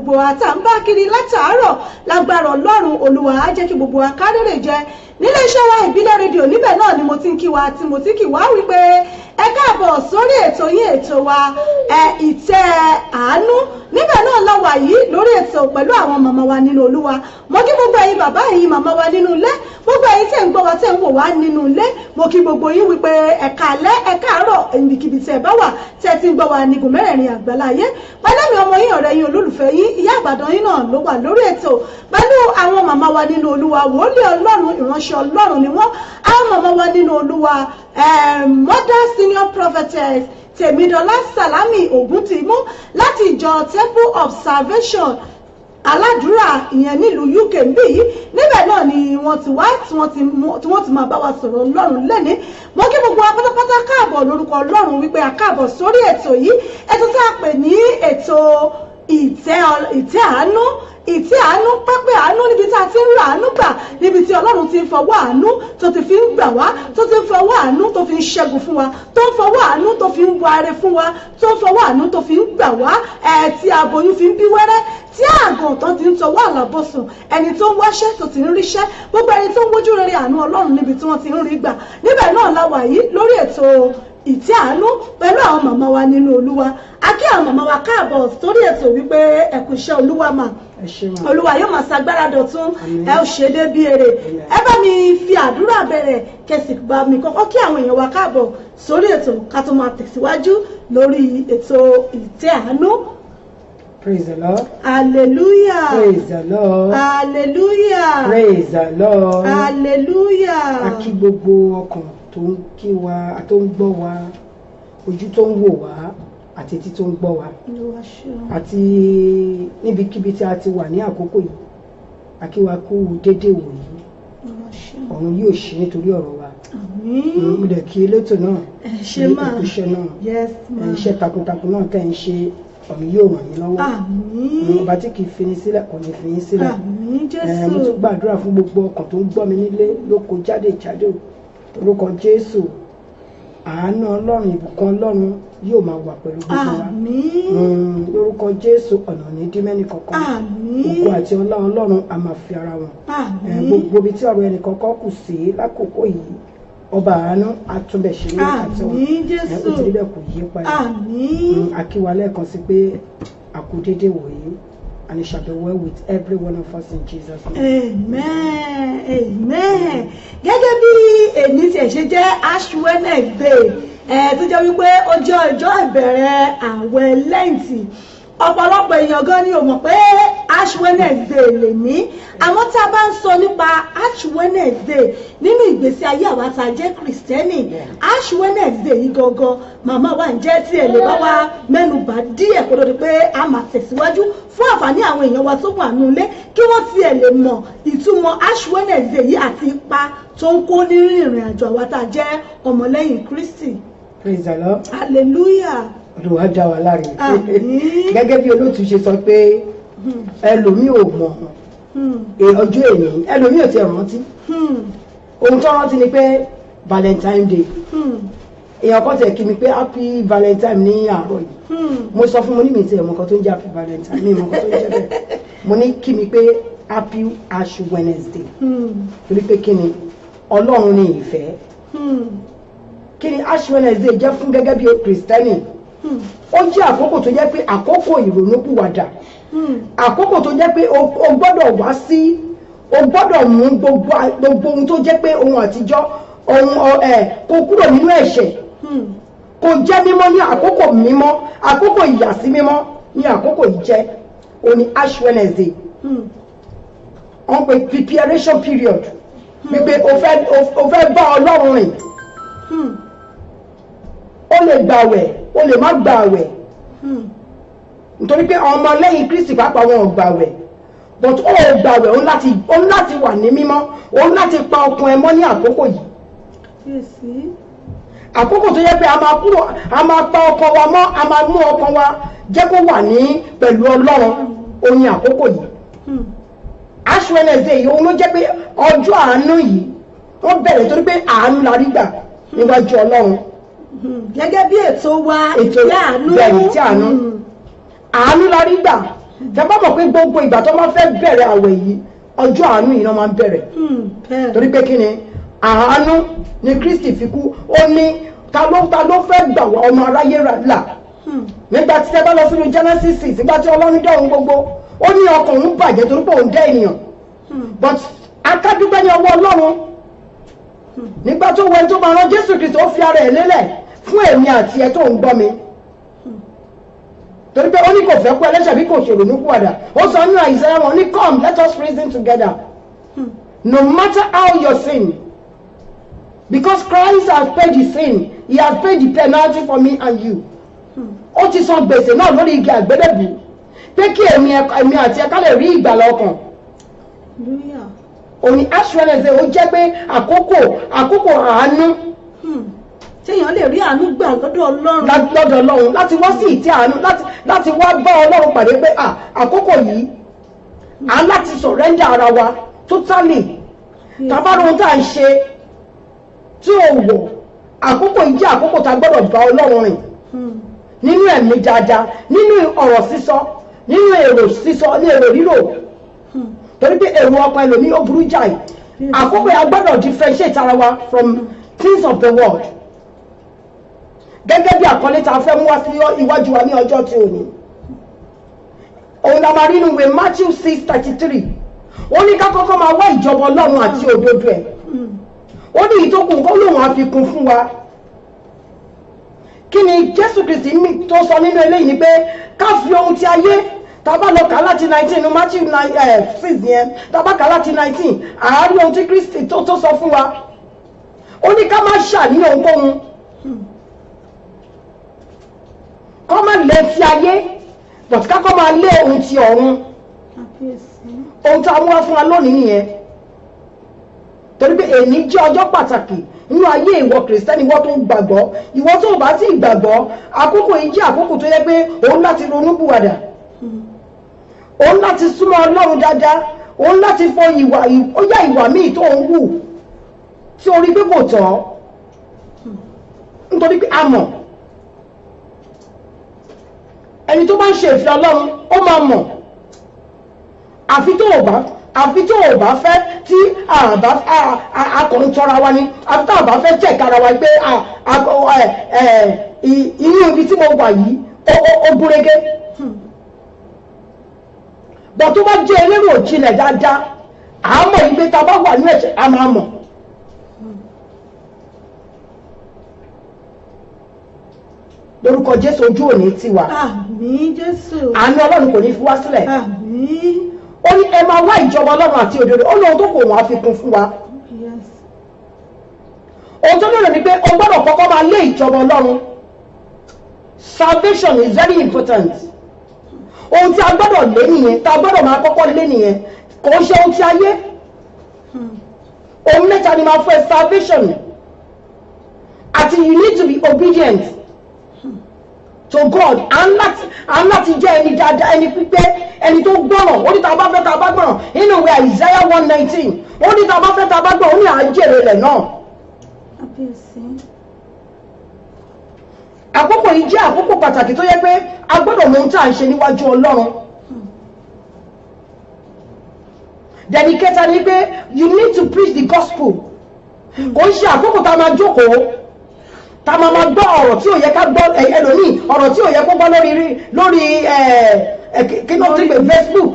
gbogbo wa tá ń bá kiri látàárọ̀ lágbára Ọlọ́run Olúwa á jẹ́ kí gbogbo wa kárẹ̀rẹ̀ jẹ nílé iṣẹ́ wa ìbílẹ̀ rédíò níbẹ̀ náà ni mo ti ń kí wa tí mo ti kí wa wípé ẹ káàbọ̀ sórí ètò yín ètò wa ìtẹ́ àánú níbẹ̀ náà la wà yìí lórí ètò pẹ̀lú àwọn màmá wa nínú Olúwa mo kí gbogbo ẹ̀yin bàbá ẹ̀yin màmá wa nínú ilé gbogbo ẹ̀yin tẹ́ ń gbọ́ wa tẹ́ ń wò wá nínú ilé mo kí gbogbo yín wípé ẹ káalẹ́ ẹ káàárọ̀ níbikíbi tẹ́ bá wà tẹ́ ti ń gbọ́ wa nígun mẹ́rẹ̀ẹ̀rin àgbáláyé pẹ̀lú mi ọmọ yín ọ̀rẹ́ yín olólùfẹ́ yín ìyá Ìbàdàn yín náà ló wà lórí ètò pẹ̀lú àwọn màmá wa nínú Olúwa wòlíì Ọlọ́run ìránṣẹ́ Ọlọ́run ni wọ́n àwọn màmá wa nínú Olúwa mother senior prophetess Tèmídọ́lá Sàlámì Ògúntìmú láti ìjọ Temple of Salvation aládùúrà ìyẹn nílùú UK bí níbẹ̀ náà ni wọ́n ti wá tí wọ́n ti máa bá wa sọ̀rọ̀ Ọlọ́run lẹ́ni mo kí gbogbo wa pátápátá káàbọ̀ lórúkọ Ọlọ́run wípé a káàbọ̀ sórí ètò yìí ètò tá a pè ní ètò ìtẹ́ àánú ìtẹ́ àánú pẹ́pẹ́ àánú níbi tá a ti ń ra àánú gbà níbi tí Ọlọ́run ti ń fọwọ́ àánú tó ti fi ń gbà wá tó ti ń fọwọ́ àánú tó fi ń ṣẹ́gun fún wa tó ń fọwọ́ àánú tó fi ń wáre fún wa tó ń fọwọ́ àánú tó fi ń gbà wá tí aboyún fi ń bí wẹ́rẹ́ tí àgàn tó ti ń tọwọ́ àlàbọ̀sùn ẹni tó ń wáṣẹ́ tó ti ń ríṣẹ́ gbogbo ẹni tó ń wojú rere àánú Ọlọ́run níbi tí wọ́n ti ń rí gbà níbẹ̀ náà la wà yìí lórí ètò ìtẹ́ àánú pẹ̀lú àwọn màmá wa nínú Olúwa a kí àwọn màmá wa káàbọ̀ sórí ètò wípé ẹ kú iṣẹ́ Olúwa mà Olúwa yóò máa ṣagbára dọ̀tún ẹ ó ṣe dé bí èrè ẹ bá mi fi àdúrà bẹ̀rẹ̀ kẹsì bá mi kọ́kọ́ kí àwọn èèyàn wa káàbọ̀ sórí ètò ká tó máa tẹ̀síwájú lórí ètò ìtẹ́ àánú. Praise the Lord. Hallelujah. Praise the Lord. Hallelujah. Praise the Lord. Hallelujah. A kí gbogbo ọkàn tó ń kí wa tó ń gbọ́ wa ojú tó ń wò wá àti etí tó ń gbọ́ wa àti níbikíbi tí a ti wà ní àkókò yìí a kí wa kú déédéé wò yìí ọ̀run yóò ṣe nítorí ọ̀rọ̀ wa mo dẹ̀ kí elétò náà ṣe máa iṣẹ́ náà iṣẹ́ takuntakun náà tẹ̀ ń ṣe ọ̀run yóò ràn yín lọ́wọ́ ọba tí kì í fini sílẹ̀ kò ní fi yín sílẹ̀ mo tún gbàdúrà fún gbogbo ọkàn tó ń gbọ́ mi nílé lóko jáde orúkọ Jésù àánú Ọlọ́run ìbùkún Ọlọ́run yóò máa wà pẹ̀lú gbogbo wa lórúkọ Jésù ọ̀nà ní dímẹ́nì kankan ògo àti ọlá Ọlọ́run a máa fi ara wọn gbogbo ibi tí ọ̀rọ̀ ẹnì kankan kù sí lákòókò yìí ọba àánú àtúnbẹ̀ṣe ní àti ọ̀hún ó ti rí bẹ́ẹ̀ kò yí padà akíwa lẹ́ẹ̀kan sí pé àkúdédé wòye and it shall be well with every one of us in Jesus' name. Amen. Amen. Gẹ́gẹ́ bí èmi tí ẹ̀ ṣe jẹ́ Ash Wednesday tó jẹ́ wípé ó jẹ́ ọjọ́ ìbẹ̀rẹ̀ àwẹ̀ lẹ́ǹtì ọ̀pọ̀lọpọ̀ èèyàn gan ni ò mọ̀ pé Ash Wednesday lè ní àwọn tí a bá ń sọ nípa Ash Wednesday nínú ìgbésí ayé àwa tá a jẹ́ Kristẹni Ash Wednesday yìí gangan màmá wa ń jẹ́ tí ẹ̀ lè bá wa mẹ́nu bà díẹ̀ kó lóde pé a máa tẹ̀síwájú fún àǹfààní àwọn èèyàn wa tó wà nínú ilé kí wọ́n tiẹ̀ lè mọ̀ ìtumọ̀ Ash Wednesday yìí àti ipa tó ń kó nínú ìrìn àjò àwa tá a jẹ́ ọmọlẹ́yìn Kristi. Praise the Lord. Hallelujah. Olúwa dá wa láre gẹ́gẹ́ bí olóòtú ṣe sọ pé ẹlòmíì ò mọ̀ ọjọ́ èyí ẹlòmíì ò ti rántí ohun tó rántí ni pé Valentine Day èèyàn kan tẹ̀ kí mi pé happy valentine ní àárọ̀ yìí mo sọ fún mo ní mi ti ẹ̀mọ́ kan tó ń jẹ́ happy valentine mi ìmọ̀ kan tó ń jẹ́ bẹ́ẹ̀ mo ní kí mi pé happy ash wednesday torí pé kí ni ọlọ́run ní ìfẹ́ kí ni ash wednesday jẹ́ fún gẹ́gẹ́ bí kristẹni ó jẹ́ àkókò tó jẹ́ pé àkókò ìrònúpìwàdà àkókò tó jẹ́ pé o gbọ́dọ̀ wá sí o gbọ́dọ̀ mú gbogbo ohun tó jẹ́ pé ohun àtijọ́ ohun kó kúrò nínú ẹ̀ṣẹ̀ kó jẹ́ mímọ́ ní àkókò mímọ́ àkókò ìyàsí mímọ́ ní àkókò ìjẹ́ òní ash wednesday wọ́n pe preparation period wípé o fẹ́ bá ọlọ́run rìn o lè gbàwẹ̀ o lè má gbàwẹ̀ nítorí pé ọmọ lẹ́yìn Kristi pàápàá wọn ò gbàwẹ̀ but ó gbàwẹ̀ ó láti wà ní mímọ́ ó láti pa ọkàn ẹ mọ́ ní àkókò yìí àkókò tó yẹ pé a máa pa ọkàn wa mọ́ a máa mú ọkàn wa jẹ́ kó wà ní pẹ̀lú ọlọ́run ó ní àkókò yìí ash wednesday yìí òun ló jẹ́ pé ọjọ́ àánú yìí wọ́n bẹ̀rẹ̀ torí pé àánú la rí gbà níwájú ọlọ́run gẹ́gẹ́ bí ètò wa bẹ̀rẹ̀ tí àánú la rí gbà tẹ́ bá mọ̀ pé gbogbo ìgbà tó máa fẹ́ bẹ̀rẹ̀ àwẹ̀ yìí ọjọ́ àánú yìí náà máa ń bẹ̀rẹ̀ torí pé kí ni àánú ni Kristi fi kú ó ní ta ló fẹ́ gbà wá ọmọ aráyé là nígbà tí tẹ́ bá lọ sínú Genesis 6 nígbà tí Ọlọ́run dá ohun gbogbo ó ní ọkàn òun bàjẹ́ torí pé òun dá ènìyàn but akádúgbẹ́ ní ọwọ́ Ọlọ́run nígbà tó wẹ́n tó máa rán Jésù Kristi ó fi ara ẹ̀ lélẹ̀ fún èmi àti ẹ tó ń gbọ́ mi torí pé ó ní kò fẹ́ kú ẹlẹ́ṣẹ̀ bí kò ṣèrònú pìwàdà ó sọ nínú Àìsáyà wọn ní come let us reason together no matter how your sin because Christ has paid the sin he has paid the penalty for me and you ó ti san gbèsè náà lórí igi àgbélébùú pé kí èmi àti ẹ̀ka lè rí ìgbàlà ọkàn òní ash wednesday ó jẹ́ pé àkókò àánú téèyàn lè rí àánú gbà lọ́dọ̀ Ọlọ́run láti wá sí ìtẹ́ àánú láti wá bá Ọlọ́run pàdé pé àkókò yìí à ń láti surrender ara wa totally tàbá ohun tá à ń ṣe tí ò wọ̀ àkókò yìí jẹ́ àkókò tá a gbọ́dọ̀ bá Ọlọ́run rìn nínú ẹ̀mí dáadáa nínú ọ̀rọ̀ sísọ nínú èrò sísọ ní èrò rírò torí pé èrò ọkàn ẹlòmí ó burú jáì àkókò yìí a gbọ́dọ̀ differentiate ara wa from things of the world gẹ́gẹ́ bí àkọlé tá a fẹ́ mú wá sí iwájú wa ní ọjọ́ tí ò ní òun la máa rí nínú ìwé Matthew 6:33 ó ní ká kọ́kọ́ máa wá ìjọba Ọlọ́run àti òdodo ẹ̀ ó ní ìtókùn kó lóun àfikún fún wa kí ni Jésù Kristi tó sọ nínú eléyìí ni pé ká fi ohun ti ayé tàbá lọ kà láti 19 ní Matthew 6 yẹn tàbá kà láti 19 àárín ohun tí Kristi tó sọ fún wa ó ní ká má ṣàníyàn ohunkóhun kọ́ máa lé ti ayé but ká kọ́ máa lé ohun ti ọ̀run ohun tí a mú wá fún wa lónìí nìyẹn torí pé èní jẹ́ ọjọ́ pàtàkì nínú ayé ìwọ kìrìsìtẹ́nì ìwọ tó ń gbàgbọ́ ìwọ tó bá sì gbàgbọ́ àkókò yìí jẹ́ àkókò tó yẹ pé òun láti ronú bùwàdà òun láti súnmọ́ Ọlọ́run dáadáa òun láti fọ ìwà míì tó ń wù tí orí pé kò tọ́ nítorí pé a mọ̀ ẹni tó bá ń ṣe ìfẹ́ Ọlọ́run ó máa mọ̀ àfi tó ò bá fẹ́ tí akọ̀run tọ́ra wa ní àfi tó ò bá fẹ́ check ara wa pé inú ibi tí mo wà yìí ó gúnrégé bọ̀ tó bá jẹ́ elérò òjìnlẹ̀ dáadáa àmọ́ yìí pé ta bá wà ní ẹ̀ṣẹ̀ a máa mọ̀ lórúkọ Jésù ojú òní tiwa àmín Jésù àánú Ọlọ́run kò ní fi wá sílẹ̀ àmín ó ní ẹ máa wá ìjọba Ọlọ́run àti òdodo ó lóhun tó kò wọ́n àfikún fún wa ohun tó lérò ni pé o gbọ́dọ̀ kọ́kọ́ máa lé ìjọba Ọlọ́run salvation is very important ohun tí a gbọ́dọ̀ lé nìyẹn tá a gbọ́dọ̀ máa kọ́kọ́ lé nìyẹn kò ń ṣe ohun tí ayé ohun mẹ́ta ni máa fún ẹ salvation àti you need to be obedient to God and láti jẹ́ ẹni dáadáa ẹni pípé ẹni tó gbọ́ràn ó ní tá a bá fẹ́ tá a bá gbọ́ràn nínú ìwé Isaiah 1:19 ó ní tá a bá fẹ́ tá a bá gbọ́ràn ó ní àjèrè rẹ̀ náà àkókò yìí jẹ́ àkókò pàtàkì tó yẹ pé a gbọ́dọ̀ mọ ohun tí à ń ṣe níwájú Ọlọ́run. Dedicator ni pé you need to preach the gospel. Kò ń ṣe àkókò tá a máa jókòó tá a máa gbọ́ ọ̀rọ̀ tí ò yẹ ká gbọ́ ẹlòmíì ọ̀rọ̀ tí ò yẹ kó gbọ́ lórí kí ló ti pè Facebook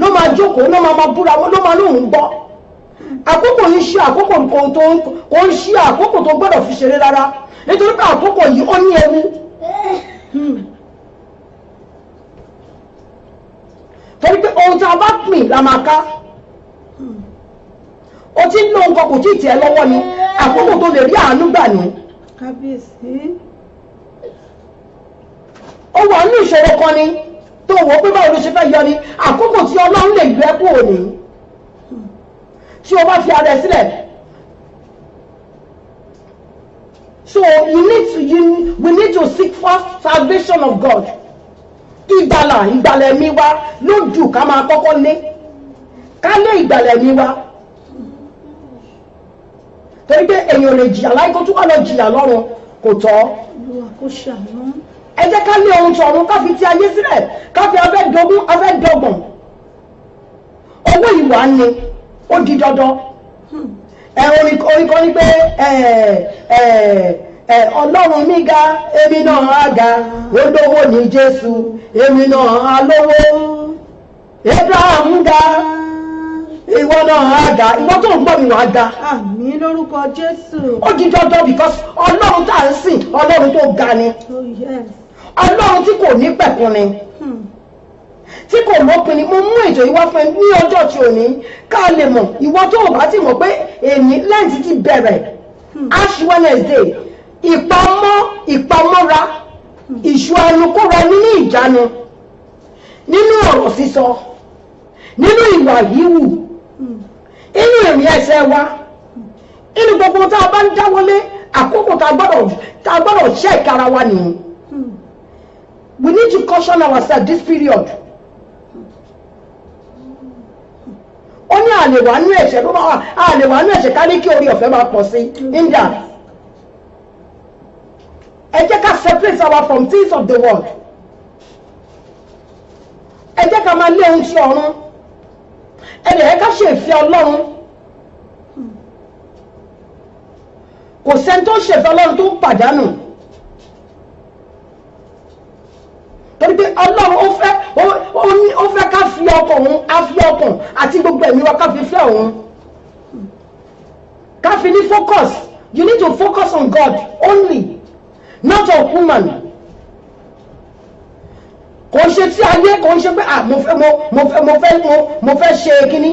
ló máa jókòó ló máa búra wọn ló máa lóun gbọ́. Àkókò yìí ṣe àkókò kò ń ṣe àkókò tó gbọ́dọ̀ fi ṣeré rárá nítorí pé àkókò yìí ó ní ewu. Torí pé ohun tí a bá pín la máa ká. O ti ń lo nǹkan kò tí ì tẹ̀ lọ́wọ́ ni àkókò tó lè rí àánú gbà ní. Kábíyèsí. Ó wà ní ìṣòro kan ni tó wò pé báwo ló ṣe fẹ́ yọ ni àkókò tí Ọlọ́run lè gbé kúrò ní. Tí o bá fi ara ẹ sílẹ̀. So we need to seek first salvation of God. Ìgbàlẹ̀ mi wá lójú ká máa kọ́kọ́ lé. Ká lé ìgbàlẹ̀ mi wá. Torí pé èèyàn lè jìyà láì kó tún wà lọ jìyà lọ́run kò tọ́. Ẹ jẹ́ ká lé ohun tọ̀run ká fi ti ayé sílẹ̀ ká fi afẹ́ dọ́gbọ́n afẹ́ dọ́gbọ̀n. Owó ìwà ni ó di dandan. Orin kan ní pé Ọlọ́run mi ga èmi náà á ga olówó ní Jésù èmi náà á lówó. Abraham ga ìwọ náà á ga ìwọ tó ń gbọ́ mi wà á ga. Àmín lórúkọ Jésù. Ó di dandan because Ọlọ́run tá à ń sìn Ọlọ́run tó ga ni. Ọlọ́run tí kò ní pẹ̀kun ni. Tí kò lópin ni mo mú ètò yìí wá fún ẹ ní ọjọ́ tí ò ní ká lè mọ̀ ìwọ tó o bá ti mọ̀ pé èyí lẹ́yìn ti bẹ̀rẹ̀ Ash Wednesday ìpamọ́ra ìṣù ẹnukóra nínú ìjánu nínú ọ̀rọ̀ sísọ nínú ìwà yíwù inú ìrìn ẹsẹ̀ wa inú gbogbo tá a bá ń dáwọ́lé àkókò tá a gbọ́dọ̀ check ara wa nìyí. We need to caution ourselves this period. Ó ní àlèwà nú ẹ̀ṣẹ̀ ló máa àlèwà nú ẹ̀ṣẹ̀ ká ní kí orí ọ̀fẹ́ máa pọ̀ sí India. Ẹ jẹ́ ká separate our from things of the world. Ẹ jẹ́ ká máa lé ohun tí ọ̀run. Ẹ lè ká ṣe ìfẹ́ Ọlọ́run. Kò sẹ́ni tó ṣèfẹ́ Ọlọ́run tó ń pàdánù. Torí pé Ọlọ́run ó fẹ́ ká fi ọkàn òun á fi ọkàn àti gbogbo ẹ̀mí wa ká fi fẹ́ òun. Ká fi ní focus. You need to focus on God only, not on woman. Kò ṣe tí ayé kò ṣe pé mo fẹ́ ṣe kíní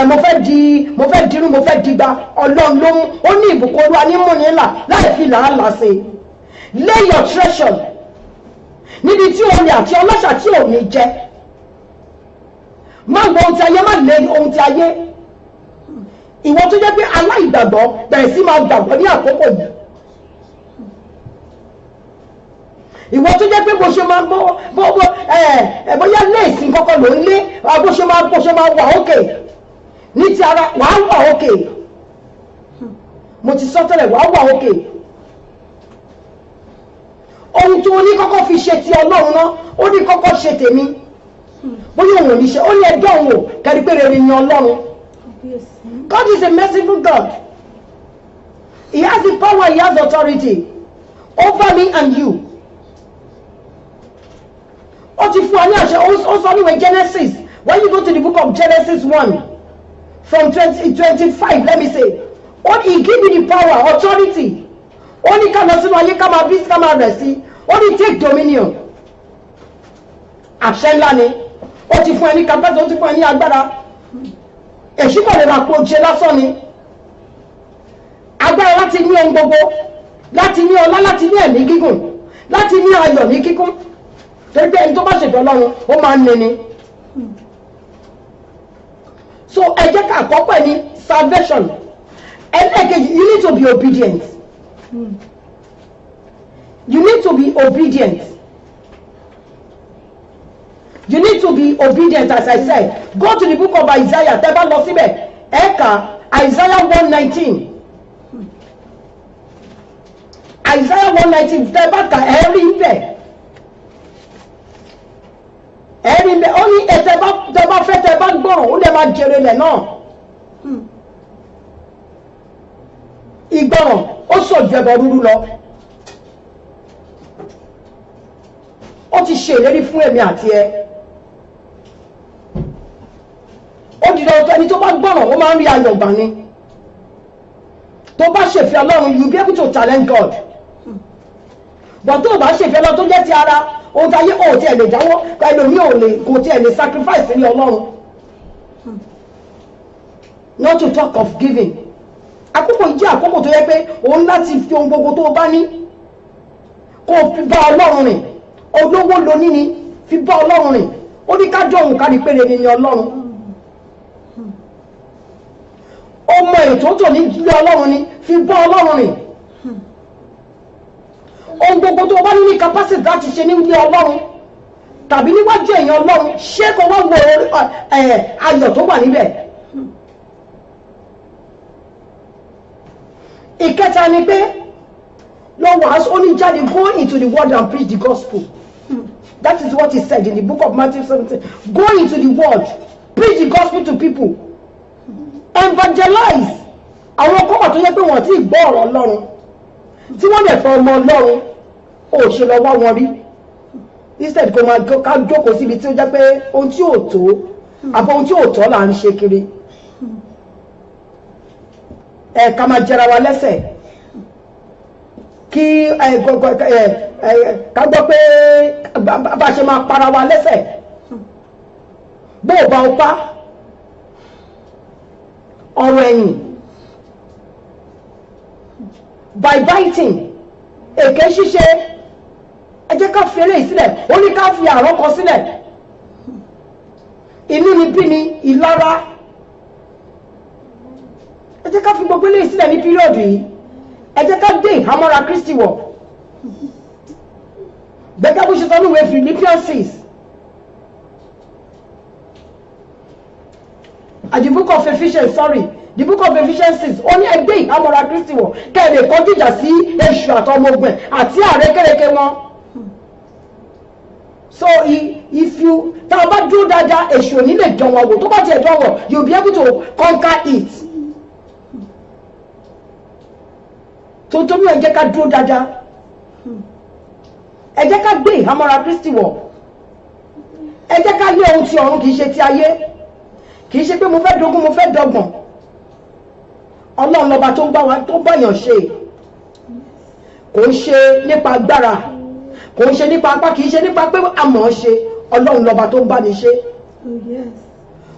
mo fẹ́ dirú mo fẹ́ digba Ọlọ́run ló mú ó ní ìbùkún Olúwa ní mú ní ńlá láì fi làálàá ṣe. Lay your treasure níbi tí olè àti ọlọ́ṣà tí ò ní jẹ. Má gbọ́ ohun ti ayé má lé ohun ti ayé. Ìwọ tó jẹ́ pé aláìgbàgbọ́ bẹ̀rẹ̀ sí máa gbàgbọ́ ní àkókò yìí. Ìwọ tó jẹ́ pé bó ṣe máa bóyá léèsì kọ́kọ́ ló ń lé bó ṣe máa wà òkè ní ti ara wàá wà òkè. Mo ti sọ tẹ́lẹ̀ wàá wà òkè. Ohun tó ní kọ́kọ́ fi ṣe ti Ọlọ́run náà ó ní kọ́kọ́ ṣe tèmi bóyá òun ò ní ṣe ó ní ẹjọ́ òun ò kẹ́rí pé rere ni Ọlọ́run. God is a merciful God. He has the power, he has authority over me and you. Ó ti fún wa ní àṣẹ ó sọ níwèé Genesis when you go to the book of Genesis 1 from 25 let me say he give you the power authority. Ó ní ká lọ sínú ayé ká máa bí ká máa rẹ̀ sí ó ní take dominion. Àṣẹ ńlá ni ó ti fún ẹ ní kápẹ́tà ó ti fún ẹ ní agbára. Èṣù kò lè máa po ṣe lásán ni. Agbára láti ní ohun gbogbo láti ní ọlá láti ní ẹ̀mí gígùn láti ní ayọ̀ ní kíkún. Torí pé ẹni tó bá ṣètò Ọlọ́run ó máa ń ní. So ẹ jẹ́ ká àkọ́kọ́ ní salvation. Ẹlẹ́ẹ̀kejì you need to be obedient. You need to be obedient. You need to be obedient as I said. Go to the book of Isaiah. Tẹ́ bá lọ síbẹ̀ ẹ kà Isaiah 1:19. Isaiah 119 tẹ́ bá kà ẹ rí bẹ́ẹ̀ ó ní tẹ́ bá fẹ́ tẹ́ bá gbọ́ràn ó lè máa jèrè lẹ̀ náà. Ìgbọràn ó sọ ju ẹbọ rúrú lọ. Ó ti ṣe ìlérí fún èmi àti ẹ. Ó di dandan ẹni tó bá gbọ́ràn ó máa ń rí ayọ̀ gbà ni. Tó bá ṣèfẹ́ Ọlọ́run you be able to challenge God. But tó o bá ṣèfẹ́ Ọlọ́run tó jẹ́ ti ara ohun táyé ò tiẹ̀ lè jáwọ́ ẹlòmíì ò lè kò tiẹ̀ lè sacrifice ní Ọlọ́run. Not to talk of giving. Àkókò yìí jẹ́ àkókò tó yẹ pé òun láti fi ohun gbogbo tó o bá ní kó o fi bá Ọlọ́run rìn. Olówó lo ní ni fi bá Ọlọ́run rìn. Ó ní ká jọ òun kárí péré ni Ọlọ́run. Ọmọ ètò tó ní ilé Ọlọ́run ni fi bá Ọlọ́run rìn. Ohun gbogbo tó o bá ní capacity láti ṣe ní ilé Ọlọ́run tàbí níwájú èèyàn Ọlọ́run ṣé kó wá wo ayọ̀ tó wà níbẹ̀. Ìkẹta ni pé lọ wàásù ó ní jáde go into the world and preach the gospel. That is what he said in the book of Matthew 17. Go into the world, preach the gospel to people, evangelize. Àwọn kọ́mà tó yẹ pé wọ́n ti gbọ́ ọ̀rọ̀ Ọlọ́run tí wọ́n lè fọ ọmọ Ọlọ́run ó ṣe lọ wá wọn rí. Instead kò máa ká jókòó síbi tí ó jẹ́ pé ohun tí ò tó àbọ̀ ohun tí ò tọ́ là ń ṣe kiri. Ká máa jẹra wa lẹ́sẹ̀ kí ká gbọ́ pé bá ṣe máa para wa lẹ́sẹ̀ bó o bá o pa ọ̀rọ̀ ẹ̀yìn biting èké ṣíṣe ẹ jẹ́ ká fi eléyìí sílẹ̀ ó ní ká fi àrọ́kọ sílẹ̀ inúnibíni ìlara ẹ jẹ́ ká fi gbogbo eléyìí sílẹ̀ ní píríọ̀dù yìí ẹ jẹ́ ká dé ìhámọ́ra Kristi wọ̀ gbẹ́gẹ́ bó ṣe sọ ní ìwé Philippians 6 the book of Ephesians ó ní ẹ dé ìhámọ́ra Kristi wọ̀ kẹ́ ẹ lè kọjú ìjà sí èṣù àtọmọgbẹ̀ àti àrékérekè wọn. So if you tá a bá dúró dáadáa èṣù ò ní lè dán wọn wò tó bá tiẹ̀ dán wọn you be able to conquer it. tó tóbi ẹ jẹ́ ká dúró dáadáa ẹ jẹ́ ká gbé ìhámọ́ra Kristi wọ̀ ẹ jẹ́ ká lé ohun tí ọ̀run kì í ṣe ti ayé kì í ṣe pé mo fẹ́ dógún mo fẹ́ dọ́gbọ̀n Ọlọ́run lọ́ba tó ń bá wa tó báyàn ṣe kò ń ṣe nípa agbára kò ń ṣe nípa apá kì í ṣe nípa pé àmọ́ ṣe Ọlọ́run lọ́ba tó ń bá ní ṣe.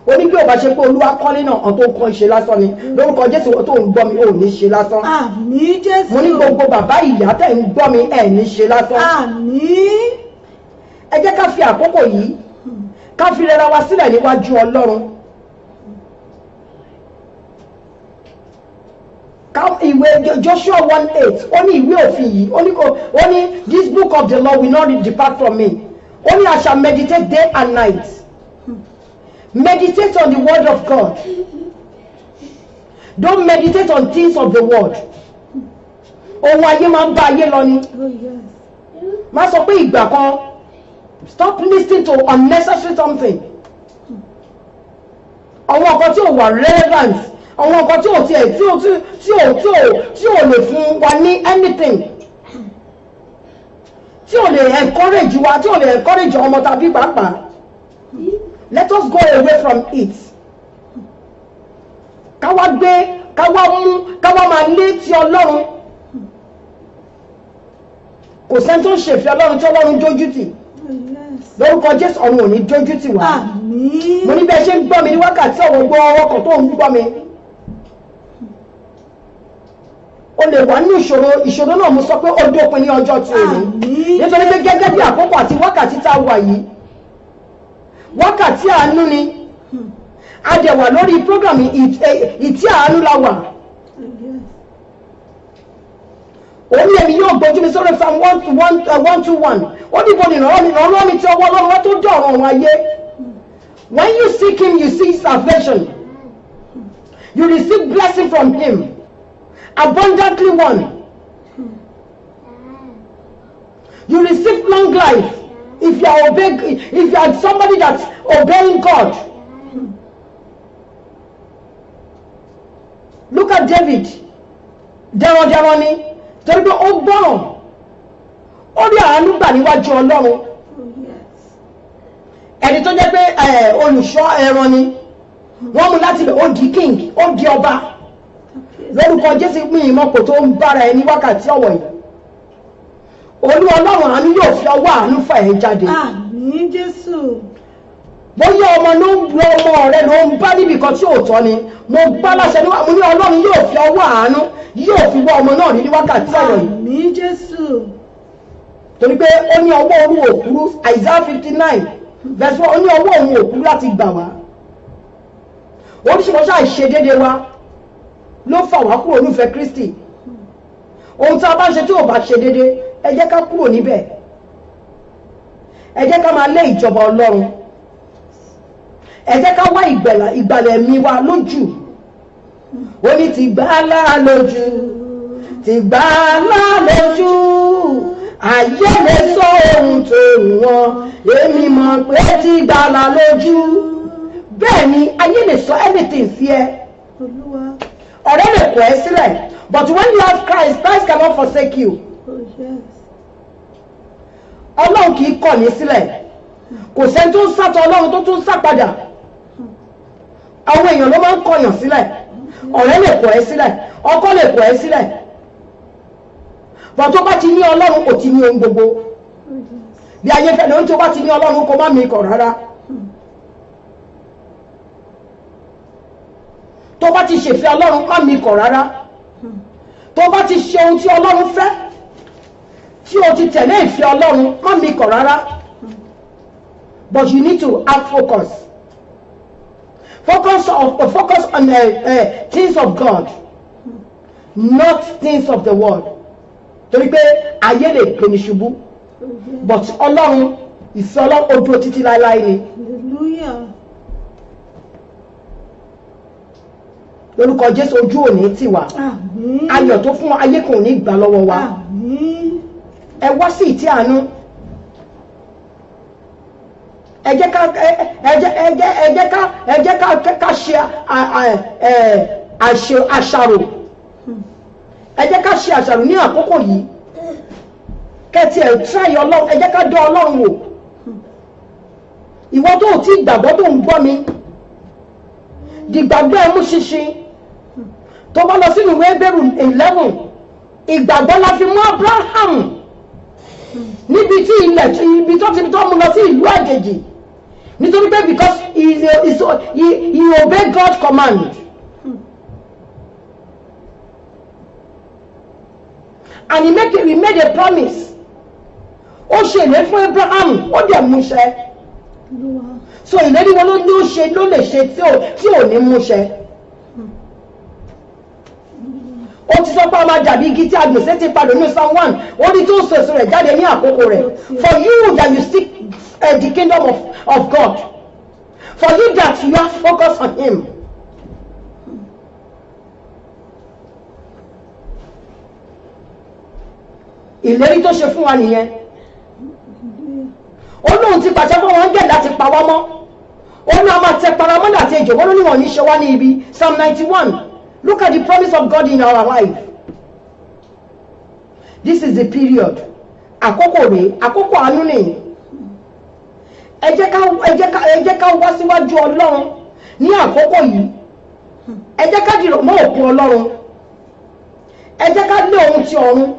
Ó ní bí ò bá ṣe pé Olúwa kọ́lé náà ọ̀n tó ń kọ́ ṣe lásán ni lórúkọ Jésù tó ń gbọ́ mi ò ní ṣe lásán. Àmín Jésù. Mo ní gbogbo bàbá ìyá tẹ̀ ń gbọ́ mi ẹ̀ ní ṣe lásán. Àmín. Ẹ jẹ́ ká fi àkókò yìí ká fi rẹra wa sílẹ̀ níwájú Ọlọ́run. Ìwé Joshua 1:8 ó ní ìwé òfin yìí ó ní this book of the law will not depart from me. Ó ní I shall meditate day and night. Meditate on the word of God. Don't meditate on things of the world. Ohun ayé máa ń bá ayé lọ ni. Má sọ pé ìgbà kan stop listening to unnecessary something. Àwọn nǹkan tí ò wà relevant. Àwọn nǹkan tí ò tiẹ̀ tí ò lè fún wa ní anything. Tí ò lè encourage wa, tí ò lè encourage ọmọ tàbí pàápàá. Let us go away from it. Káwá máa lé ti Ọlọ́run. Kò sẹ́ni tó ń ṣèfẹ́ Ọlọ́run tí Ọlọ́run dójú tì. Lórúkọ Jésù ọ̀run ò ní dójú tì wá. Àmín. Mo ní bẹ́ẹ̀ ṣe ń gbọ́ mi ní wákàtí ọ̀wọ́ gbọ́ ọwọ́ kan tó ń gbọ́ mi. O lè wà ní ìṣòro náà mo sọ pé ó dópin ní ọjọ́ tí o ní. Nítorí pé gẹ́gẹ́ bí àkókò àti wákàtí tá a wà yìí. Wákàtí àánú ni a dẹ̀ wà lórí prógrámù ìtí àánú la wà. Ó ní èmi yóò gbójú mi sórí Psalm 121. Ó ní bo ni ìrànlọ́wọ́ mi tí ọwọ́ Ọlọ́run wá tó dé ọ̀run ayé. When you seek him you see salvation. You receive blessing from him. Abundantly one. You receive long life if you are somebody that's obeying God. Look at David. Dẹ̀rọ̀dẹ̀rọ̀ ni torí pé ó gbọ́ràn. Ó rí àánú gbà níwájú Ọlọ́run. Ẹni tó jẹ́ pé olùṣọ́ ẹran ni. Wọ́n mú láti bẹ̀ ó di king, ó di ọba. Lórúkọ Jésù pín ìmọ̀pò tó ń bára ẹni wákàtí ọ̀wọ̀ yìí. Olúwa Ọlọ́run àánú yóò fi ọwọ́ àánú fà ẹ́ jáde. Àmín Jésù. Bóyá ọmọ ló ń lo ọmọ rẹ ló ń bá níbi kan tí ò tọ́ ni, mo gbá láṣẹ níwá mo ní Ọlọ́run yóò fi ọwọ́ àánú yóò fi wọ́ ọmọ náà ní wákàtí ọ̀wọ̀ yìí. Àmín Jésù. Torí pé ó ní ọwọ́ òun òkúrú, Isaiah 59 verse 1, ó ní ọwọ́ òun òkúrú láti gbà wá. Oríṣiríṣi àìṣedéédé wa ló fà wá kúrò nífẹ̀ẹ́ Kristi. Ohun tí a bá ń ṣe tí ò bá ṣe déédé, ẹ jẹ́ ká kúrò níbẹ̀. Ẹ jẹ́ ká máa lé ìjọba Ọlọ́run. Ẹ jẹ́ ká wá ìgbàlẹ̀ mi wa lójú. Ó ní ti gbàlà lójú, ti gbàlà lójú. Ayé lè sọ ohun tó wọ́n, èmi mọ̀ pé ti gbàlà lójú. Bẹ́ẹ̀ ni ayé lè sọ anything sí ẹ. Ọ̀rẹ́ lè kọ̀ ẹ́ sílẹ̀. But when you have Christ, Christ cannot forsake you. Ọlọ́run kì í kọ̀ ní sílẹ̀. Kò sẹ́ni tó ń sátọ̀ Ọlọ́run tó tún sá padà. Àwọn èèyàn ló máa ń kọ̀yàn sílẹ̀. Ọ̀rẹ́ lè kọ̀ ẹ́ sílẹ̀. Ọkọ lè kọ̀ ẹ́ sílẹ̀. But tó bá ti ní Ọlọ́run kò ti ní ohun gbogbo. Bí ayé fẹ́ lóun tó bá ti ní Ọlọ́run kò má mi kọ̀ rárá. Tó bá ti ṣèfẹ́ Ọlọ́run má mi kọ̀ rárá. Tó bá ti ṣe ohun tí Ọlọ́run fẹ́, tí o ti tẹ̀lé ìfẹ́ Ọlọ́run má mi kọ̀ rárá. But you need to have focus. Focus on things of God, not things of the world. Torí pé ayé lè gbé ní ṣubú, but Ọlọ́run ìfẹ́ Ọlọ́run ó dúró títí láéláé ni. Lórúkọ Jésù ojú òní tì wá. Ayọ̀ tó fún ayé kò ní gbà lọ́wọ́ wa. Ẹ wá sí ìtí àánú. Ẹ jẹ́ ká ṣe àṣàrò. Ẹ jẹ́ ká ṣe àṣàrò ní àkókò yìí. Kẹ́tì ẹ̀ tíráyì Ọlọ́run, ẹ jẹ́ ká dán Ọlọ́run wò. Ìwọ tó ti gbàgbọ́ tó ń gbọ́ mi. Dìgbàgbọ́ ẹ mú ṣinṣin. Tó bá lọ sínú ìwé Hébérù 11, ìgbàgbọ́ la fi mú Abraham. Níbi tí ibi tó ti mú lọ sí ìlú àjèjì. Nítorí pé because he obeyed God's command. And he made a promise. Ó ṣe ìlérí fún Abraham, ó dẹ̀ múṣẹ. So ìlérí wọn ló lè ṣe tí ò ní múṣẹ. Ó ti sọ pé a máa dàbí igi tí agbèsè ti padà ní Psalm 1. Ó ní tó ń so èso rẹ̀ jáde ní àkókò rẹ̀. For you that you seek the kingdom of God. For you that you are focused on Him. Ìlérí tó ṣe fún wa nìyẹn. Ó lóun ti pàṣẹ fún wọn gẹ̀ láti pa wá mọ́. Ó ní a máa tẹ paramọ́lá àti ejò wọ́n ló ní wọn ní ṣe wá ní ibi. Psalm 91. Look at the promise of God in our life. This is the period. Àkókò rèé, àkókò àánú nìyí. Ẹ jẹ́ ká wá síwájú Ọlọ́run ní àkókò yìí. Ẹ jẹ́ ká dìrọ̀ mọ́ òkú Ọlọ́run. Ẹ jẹ́ ká lé ohun ti ọ̀run.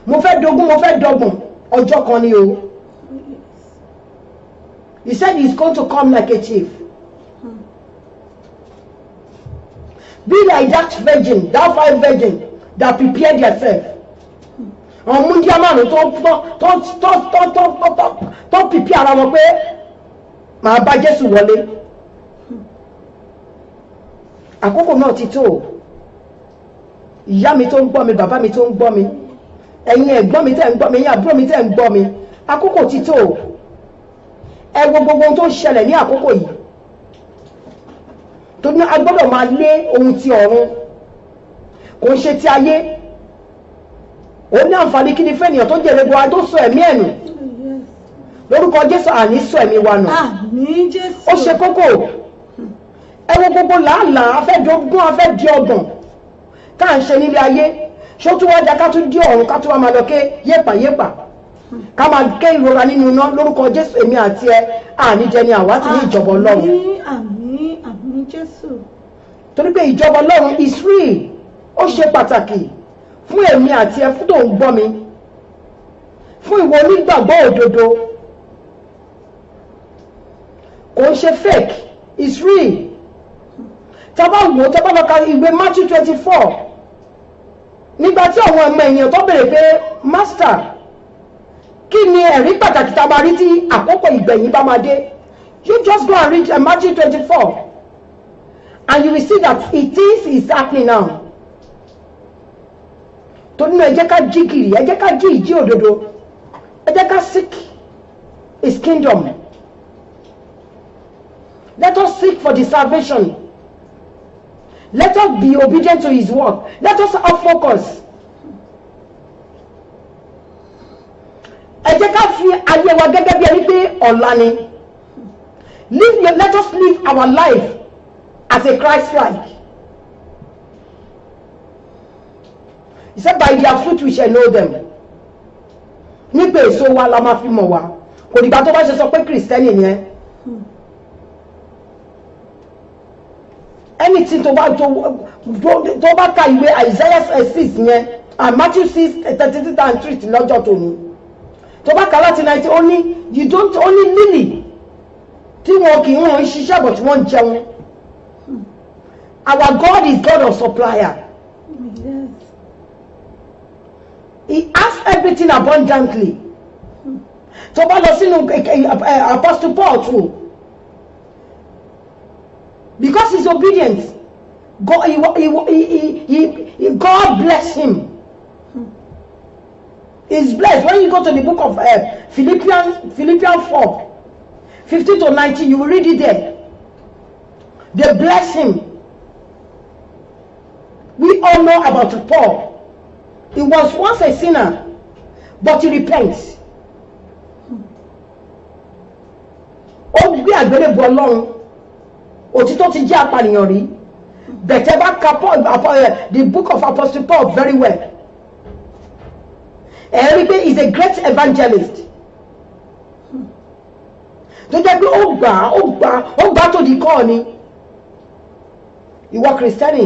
Mo fẹ́ dogún, mo fẹ́ dọ́gbọ̀n, ọjọ́ kan ni o. He said he's going to come like a thief. Be like that virgin, that 5 virgin that prepared yourself. Àwọn múndíá márùn tó pìpì ara wọn pé màá bá Jésù wọlé. Àkókò náà ti tó. Ìyá mi tó ń gbọ́ mi, bàbá mi tó ń gbọ́ mi, ẹ̀yin ẹ̀gbọ́n mi tẹ́ ń gbọ́ mi, ẹ̀yin àbúrò mi tẹ́ ń gbọ́ mi. Àkókò ti tó. Ẹ wo gbogbo ohun tó ń ṣẹlẹ̀ ní àkókò yìí. Tó ní a gbọ́dọ̀ máa lé ohun ti ọ̀run. Kò ń ṣe ti ayé. ó ní àǹfààní kí ni fẹ́nìyàn tó jèrè gbogbo ayé tó sọ ẹ̀mí ẹ̀ nù lórúkọ Jésù àní sọ ẹ̀mí wa nù. Àmín Jésù. ó ṣe kókó ẹ wo gbogbo làálàá afẹ́dógún afẹ́dí ọgbọ̀n tá à ń ṣe nílé ayé ṣó tún wájà ká tún dí ọ̀run ká tún wá máa lọ ké yépà ká máa ké ìrora nínú iná lórúkọ Jésù èmi àti ẹ àníjẹ ni àwa ti ní ìjọba Ọlọ́run. Àmín Jésù. torí pé ìjọba Ọlọ́run is real ó ṣe pàtàkì fún èmi àti ẹ fún tó ń gbọ́ mi fún ìwọ onígbàgbọ́ òdodo kò ń ṣe fake is real. Tábà wò tábà lọ ka ìwé Matthew 24 nígbà tí àwọn ọmọ èèyàn tó béèrè pé master kí ni ẹ̀rí pàtàkì tá a máa rí tí àkókò ìgbẹ̀yìn bá máa dé, you just go and read Matthew 24 and you will see that it is happening now. torí náà ẹ jẹ́ ká jí gìrì, ẹ jẹ́ ká jí ìjí òdodo, ẹ jẹ́ ká seek his kingdom. Let us seek for the salvation. Let us be obedient to his word. Let us have focus. Ẹ jẹ́ ká fi ayé wa gẹ́gẹ́ bí ẹni pé ọ̀la ni. Let us live our life as a Christ-like. He said, by their fruit we shall know them. Nípa èso wa la máa fi mọ̀ wá. Kò dìgbà tó bá ṣe sọ pé Kristẹni ni ẹ́. Anything tó bá ka ìwé Isaiah 6 yẹn and Matthew 6:33-33 lọ́jọ́ tòní tó bá ka láti 19 ó ní you don't only lily tí wọn kì í wọ́n ń ṣiṣẹ́ bọ̀ tí wọ́n ń jẹun. Our God is God of supplier. Yes. He has everything abundantly. tó bá lọ sínú Apostle Paul too. Because he's obedient, God bless him. He's blessed. When you go to the book of Philippians 4:15-19, you will read it there. They bless him. We all know about Paul. He was once a sinner, but he repents. Ó gbé àgbélébùú Ọlọ́run. Òtítọ́ ti jẹ́ apànìyàn rí. Bẹ̀tẹ̀ bá ka the book of Apostle Paul very well. Ẹ̀rí pé is a great evangelist. Tó jẹ́ pé ó gbà tó di kọ́ ni. Ìwọ Kristẹni,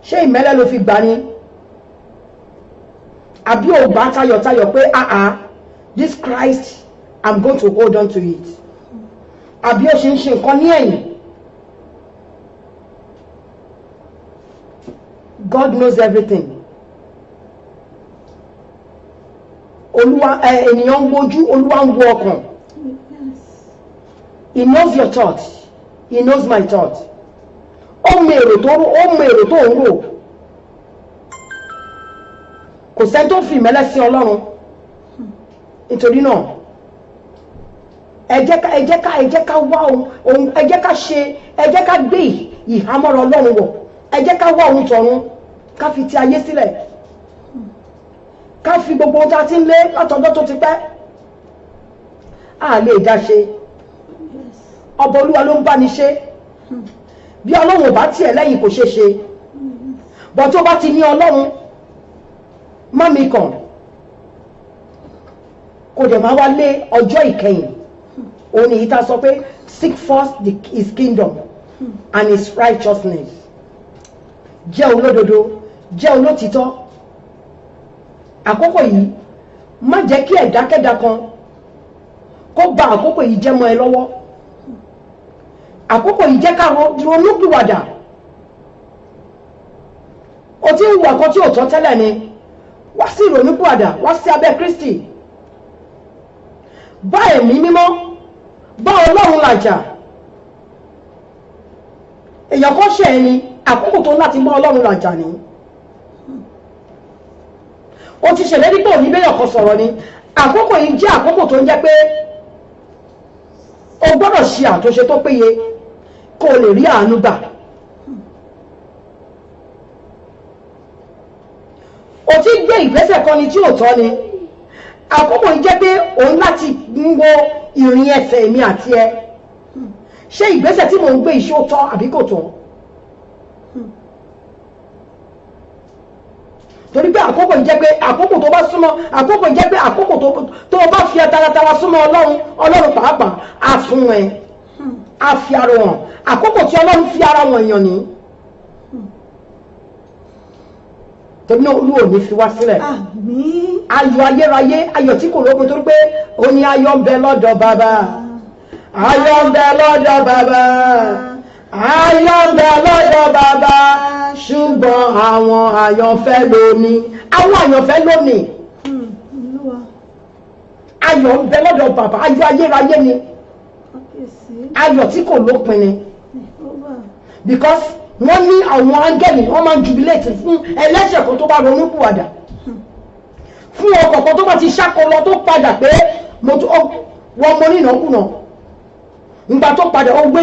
ṣé ìmẹ́lẹ́ ló fi gbà ni? Àbí ó gbà tayọ̀tayọ̀ pé this Christ, I'm going to hold on to it. Àbí ó ṣe ń ṣe nǹkan ní ẹ̀yìn. God knows everything. Olúwa ènìyàn ń wojú, Olúwa ń wo ọkàn. He knows your thought. He knows my thought. Ó mọ èrò tó ń rò. Kò sẹ́ni tó fi ìmẹ́lẹ́ sí Ọlọ́run. Nítorí náà ẹ jẹ́ ká wá ohun, ẹ jẹ́ ká gbé ìhámọ́ra Ọlọ́run wọ̀. Ẹ jẹ́ ká wá ohun tọ̀run, ká fi ti ayé sílẹ̀. Ká fi gbogbo ohun tá a ti ń lé látọjọ́ tó ti pẹ́. A lè dá ṣe. Ọba Olúwa ló ń bá ni ṣe. Bí Ọlọ́run ò bá tiẹ̀ lẹ́yìn kò ṣe ṣe. Bọ̀ tó bá ti ní Ọlọ́run, má mi kàn. Kò dẹ̀ máa wá lé ọjọ́ ìkẹyìn. Òun ni ìta sọ pé seek first his kingdom and his righteousness. Jẹ́ olódodo, jẹ́ olótìtọ́. Àkókò yìí má jẹ́ kí ẹ̀dákẹ́dá kan kó bà àkókò yìí jẹ́ mọ́ ẹ lọ́wọ́. Àkókò yìí jẹ́ ká ronúpìwàdà. O ti ń wà kan tí ò tọ́ tẹ́lẹ̀ ni, wá sí ìrònúpìwàdà, wá sí abẹ́ Kristi. Bá ẹ̀mí mímọ́, bá Ọlọ́run làjà. Èèyàn kan ṣe ẹni, àkókò tó láti bá Ọlọ́run làjà ni. O ti ṣèlérí pé òní bẹ́yàn kan sọ̀rọ̀ ni. Àkókò yìí jẹ́ àkókò tó ń jẹ́ pé o gbọ́dọ̀ ṣe àtúnṣe tó péye kó o lè rí àánú gbà. o ti gbé ìgbésẹ̀ kan ni tí ò tọ́ ni àkókò yìí jẹ́ pé òun láti ń wo ìrìn ẹsẹ̀ mi àti ẹ ṣé ìgbésẹ̀ tí mò ń gbé iṣẹ́ ó tọ́ àbí kò tọ́ torí pé àkókò yìí jẹ́ pé àkókò tó bá súnmọ́ àkókò yìí jẹ́ pé àkókò tó bá fi taratara súnmọ́ ọlọ́run pàápàá á fún ẹ á fi ara wọn àkókò tí ọlọ́run fi ara wọn èèyàn ní torí náà olúwo ní fi wá sílẹ̀ ayọ̀ ayérayé ayọ̀ tí kò lópin torí pé ó ní ayọ̀ ń bẹ lọ́dọ̀ bàbá ayọ̀ ń bẹ lọ́dọ̀ bàbá ayọ̀ ń bẹ lọ́dọ̀ bàbá ṣùgbọ́n àwọn àyànfẹ́ lónìí àwọn àyànfẹ́ lónìí ayọ̀ ń bẹ lọ́dọ̀ bàbá ayọ̀ ayérayé ni ayọ̀ tí kò lópin ni because wọ́n ní àwọn áńgẹ́lì wọ́n máa ń jubilate fún ẹlẹ́ṣẹ̀ kan tó bá ronú pìwàdà fún ọkọ̀ kan tó bá ti ṣàkólọ tó padà pé wọ́n mọ nínàkúnà nígbà tó padà ó gbé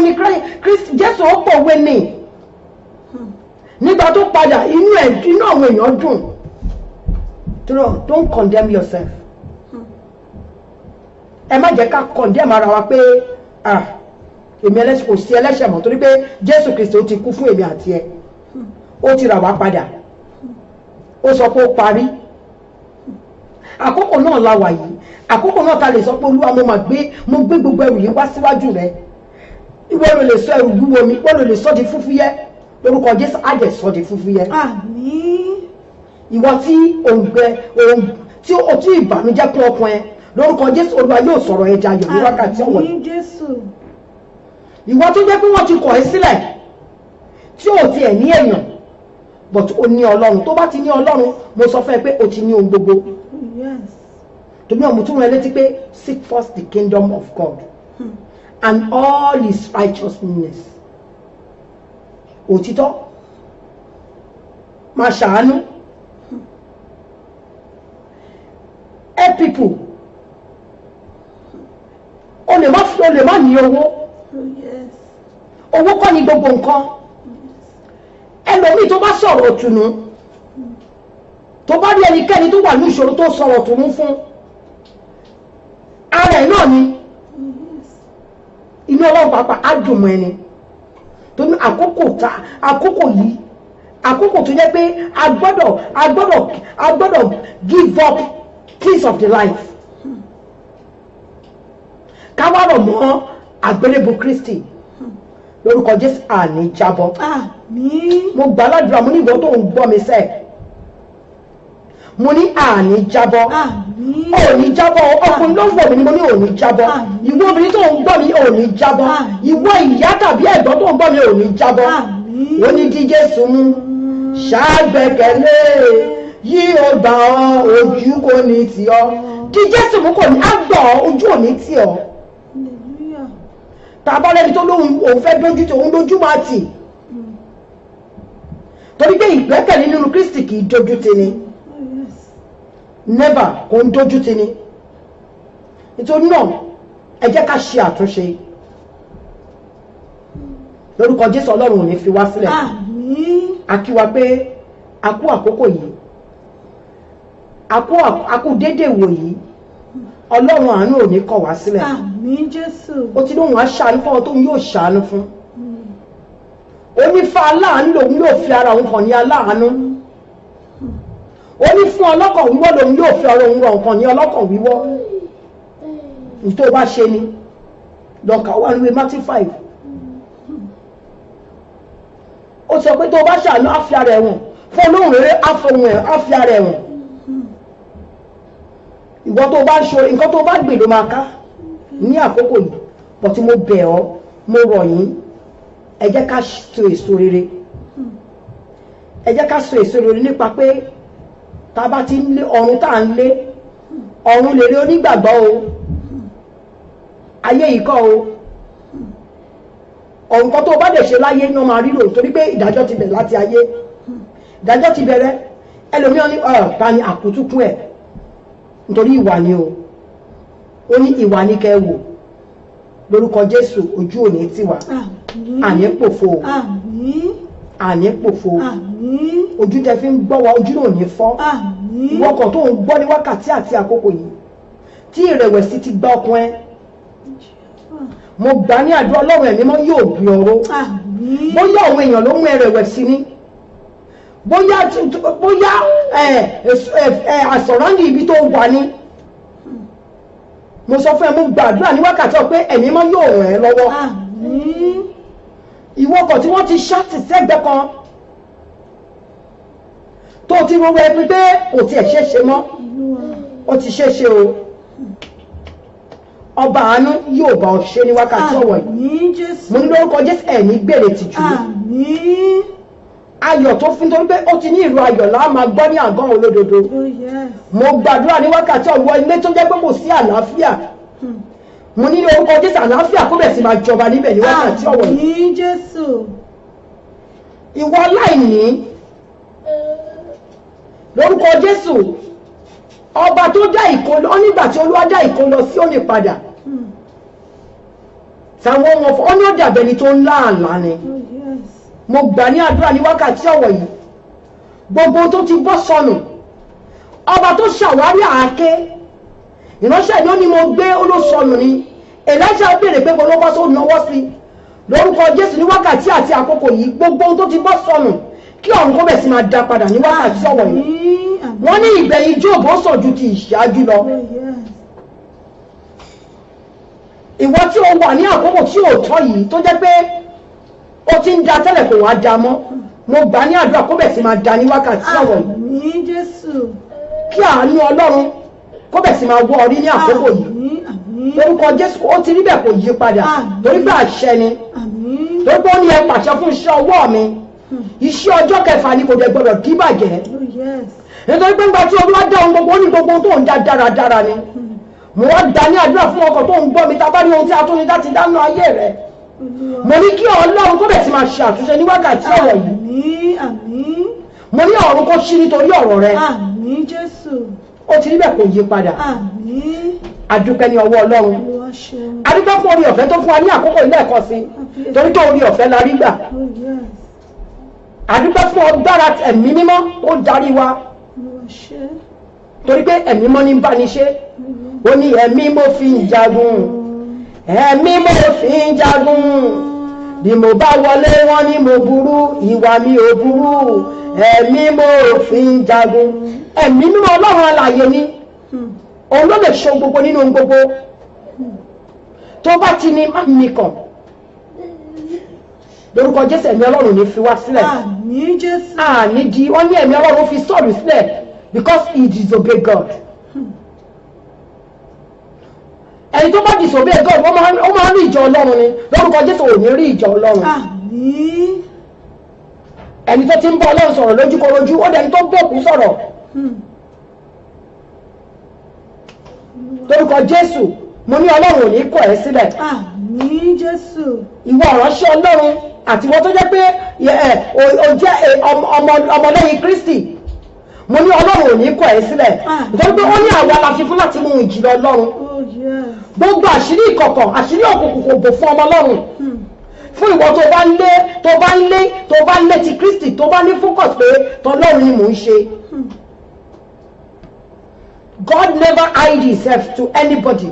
ní Kristi Jésù ó pọ̀ wé ní nígbà tó padà inú àwọn èèyàn dùn don't condemn yourself ẹ má jẹ́ ká condemn ara wa pé èmi ẹlẹ́ṣẹ̀ kò sí ẹlẹ́ṣẹ̀ mọ́ torí pé Jésù Kristi ó ti kú fún èmi àti ẹ ó ti rà wá padà ó sọ pé ó parí àkókò náà la wà yìí àkókò náà ta lè sọ pé Olúwa mo gbé gbogbo ẹrù yìí wá síwájú rẹ ìwọ ló lè sọ ẹrù wúwo mi ìwọ ló lè sọ di fúfúyẹ́ lórúkọ Jésù á jẹ́ sọ di fúfúyẹ́ àmín ìwọ tí òǹgbẹ tí ó tí ìbànújẹ́ kún ọkàn ẹ lórúkọ Jésù Olúwa yóò sọ̀rọ̀ ẹja ayọ̀ ní wákàtí ọwọ́ ìwọ tó jẹ́ pé wọ́n ti kọ̀ ẹ́ sílẹ̀ tí ò tiẹ̀ ní èèyàn but o ní Ọlọ́run tó bá ti ní Ọlọ́run mo sọ fún ẹ pé o ti ní ohun gbogbo tòmí ọmọ tún rẹ létí pé seek first the kingdom of God and all his righteousness òtítọ́ máa ṣàánú help people o lè má ní owó owó kọ́ ni gbogbo nǹkan ẹlòmíì tó bá sọ̀rọ̀ òtùnú tó bá rí ẹnikẹ́ni tó wà ní ìṣòro tó sọ̀rọ̀ òtùnú fún ara ẹ̀ náà ni inú Ọlọ́run pàápàá á dùn mọ́ ẹni tó ní àkókò yìí àkókò tó jẹ́ pé a gbọ́dọ̀ give up things of the life ká wá rọ̀ mọ́ àgbélébùú Kristi lórúkọ Jésù àní jábọ́ mo gbà ládùúrà mo ní ìwọ tó ń gbọ́ mi sẹ́ẹ̀ mo ní àní jábọ́ òní jábọ́ ọkùnrin ló ń wọ̀ mí ni mo ní òní jábọ́ ìwọ obìnrin tó ń gbọ́ mi òní jábọ́ ìwọ ìyá tàbí ẹ̀gbọ́n tó ń gbọ́ mi òní jábọ́ ó ní di Jésù mú ṣàgbẹ́kẹ̀lé yí ó gbà ọ́ ojú kò ní tì ọ́ di Jésù mú kò ní á gbà ọ́ ojú ò ní tì ọ́ tàbá lẹ́ni tó lóhun òun fẹ́ dójú tí òun dójú máa tì torí pé ìgbẹ́kẹ̀lé nínú Kristi kì í dójú tì ni never kò ń dójú tì ni nítorí náà ẹ jẹ́ ká ṣe àtúnṣe lórúkọ Jésù Ọlọ́run ò ní fi wá sílẹ̀ a kí wa pé a kú àkókò yìí a kú déédéé wò yìí Ọlọ́run àánú ò ní kọ̀ wá sílẹ̀ àmín Jésù ó ti lóhun aṣàánú fún ọ tó ń yóò ṣàánú fún ó ní fún aláàánú lòun yóò fi ara òun hàn ní aláàánú ó ní fún ọlọ́kàn wíwọ́ lòun yóò fi ara òun hàn ní ọlọ́kàn wíwọ́ ní tó bá ṣe ni lọ́kà wà ní Matthew 5 ó sọ pé tó bá ṣàánú á fi ara ẹ̀wọ̀n fún olóhùn rere á fohùn ẹ̀ á fi ara ẹ̀wọ̀n ìwọ tó bá ń ṣe nǹkan tó bá gbè ló máa ká ní àkókò yìí bọ̀ tí mo bẹ̀ ọ́ mo rọ̀ yín ẹ jẹ́ ká so èso rere ẹ jẹ́ ká so èso rere nípa pé tá a bá ti ń lé ọ̀run tá à ń lé ọ̀run lèrè onígbàgbọ́ o ayé yìí kọ́ o ọ̀run kan tó bá dẹ̀ ṣe láyé náà máa rí lò torí pé ìdájọ́ ti bẹ̀rẹ̀ láti ayé ìdájọ́ ti bẹ̀rẹ̀ ẹlòmíràn ní ta ni àkútúkú ẹ̀ nítorí ìwà ni o ó ní ìwà ní kẹ́ wò lórúkọ Jésù ojú òní tiwa àní pòfo àní pòfo ojú tẹ fi ń gbọ́ wa ojú náà ní fọ́ ìwọ kan tó ń gbọ́ ní wákàtí àti àkókò yìí tí ìrẹ̀wẹ̀sì ti gba ọkàn ẹ mo gbà ní àdúrà Ọlọ́run ẹ̀mí mọ́ yóò bí ọ̀rọ̀ bóyá àwọn èèyàn ló mú ìrẹ̀wẹ̀sì ni bóyá àsọ̀rọ̀ǹdì ibi tó wà ní mo sọ fún ẹ mo gbàdúrà ní wákàtí ọ pé ẹ̀mí mọ́ yóò ràn ẹ́ lọ́wọ́ ìwọ kan tí wọ́n ti ṣáàtì sẹ́gbẹ́ kan tó ti rọrọ ẹbí pé kò tiẹ̀ ṣeéṣe mọ́ ó ti ṣeéṣe o ọba àánú yóò bá ọ ṣe ní wákàtí ọ̀wọ̀ yìí mo ní lórúkọ Jésù ẹ̀ní gbèrè tìjú ayọ̀ tó fún torí pé ó ti ní ìró ayọ̀ láà máa gbọ́ ní àgọ́ olódodo mo gbàdúrà ní wákàtí ọ̀wọ̀ ilé tó jẹ́ pé kò sí àlàáfíà mo ní lórúkọ Jésù àlàáfíà kó bẹ̀ sí máa jọba níbẹ̀ ní wákàtí ọ̀wọ̀ yìí ìwọ aláìní lórúkọ Jésù ọba tó dá ìkólọ nígbà tí Olúwa dá ìkólọ sí òní padà sàwọn wọn ọ ní ọdẹ abẹni tó ń láàlá ni mo gbà ní àdúrà ní wákàtí ọ̀wọ̀ yìí gbogbo tó ti bọ́ sọnù ọba tó ṣàwárí àáké ìránṣẹ́ ni ó ní mo gbé olóṣọnù ni Èlíṣà béèrè pé gbogbo bá tó náwó sí lórúkọ Jésù ní wákàtí àti àkókò yìí gbogbo tó ti bọ́ sọnù kí ọ̀run kó bẹ̀ sí máa dá padà ní wákàtí ọ̀wọ̀ yìí wọ́n ní ìgbẹ̀yìn Jóòbù ó sàn ju ti ìṣáájú lọ ìwọ tí ó wà ní àkókò tí ò tọ́ yìí tó jẹ́ pé ó ti ń da tẹ́lẹ̀ kò wá da mọ́ mo gbà ní àdúrà kó bẹ̀ sí máa da ní wákàtí ọ̀wọ̀ yìí kí àánú Ọlọ́run kó bẹ̀ sí máa wọ́ orí ní àkókò yìí lórúkọ Jésù ó ti rí bẹ́ẹ̀ kò yí padà torí pé àṣẹ ni torí pé ó ní ẹ pàṣẹ fún iṣẹ́ ọwọ́ mi iṣẹ́ ọjọ́ kẹfà ni kò dẹ̀ gbọdọ̀ kí bàjẹ́ nítorí pé nígbà tí Olúwa dá ohun gbogbo ó ní gbogbo tó ń dá dáradára ni mo wá dá ní àdúrà fún ọkọ̀ tó ń gbọ́ mi tá bá rí ohun tí a tún ní láti dáná ayé rẹ̀ mo ní kí Ọlọ́run kó bẹ̀ sí máa ṣe àtúnṣe ní wákàtí ọ̀rọ̀ yìí mo ní ọ̀run kó ṣí nítorí ọ̀rọ̀ rẹ̀ ó ti rí bẹ́ẹ̀ kò yí padà adúpẹ́ ní ọwọ́ Ọlọ́run adúpẹ́ fún orí ọ̀fẹ́ tó fún wa ní àkókò ilé ẹ̀kọ́ sí torí tó orí ọ̀fẹ́ la rí gbà adúpẹ́ fún ọgbára ẹ̀mí mímọ́ tó darí wa torí pé ẹ̀mí mọ́ ní bá ní ṣe ó ní ẹ̀mí mo fi ń jagun ẹ̀mí mo fi ń jagun bí mo bá wọlé wọn ní mo burú ìwà mi ò burú ẹ̀mí mo fi ń jagun ẹ̀mí mímọ́ Ọlọ́run alààyè ni òun ló lè ṣe gbogbo nínú gbogbo tó bá ti ní má mi kàn lórúkọ Jésù ẹ̀mí Ọlọ́run ní fi wá sílẹ̀ àní di wọ́n ní ẹ̀mí Ọlọ́run fi Sọ́ọ̀lù sílẹ̀ because he disobeyed God ẹni tó bá disobey God ó máa ń rí ìjọ Ọlọ́run ni lórúkọ Jésù ò ní rí ìjọ Ọlọ́run ẹni tó ti ń bá Ọlọ́run sọ̀rọ̀ lójúkorojú ó dẹni tó bòkú sọ̀rọ̀ lórúkọ Jésù mo ní Ọlọ́run ò ní kọ̀ ẹ́ sílẹ̀ ìwọ ìránṣẹ́ Ọlọ́run àti wọ́n tó jẹ́ pé o jẹ́ ọmọlẹ́yìn Kristi mo ní Ọlọ́run ò ní kọ̀ ẹ́ sílẹ̀ nítorí pé ó ní àwa la fi fún láti mú ìjìnlẹ̀ Ọlọ́run gbogbo àṣírí ìkọ̀kọ̀ àṣírí òkùnkùn kò bò fún ọmọ Ọlọ́run fún ìwọ tó bá ń lé ti Kristi tó bá ní focus pé tọlọ́run ni mò ń ṣe. God never hide himself to anybody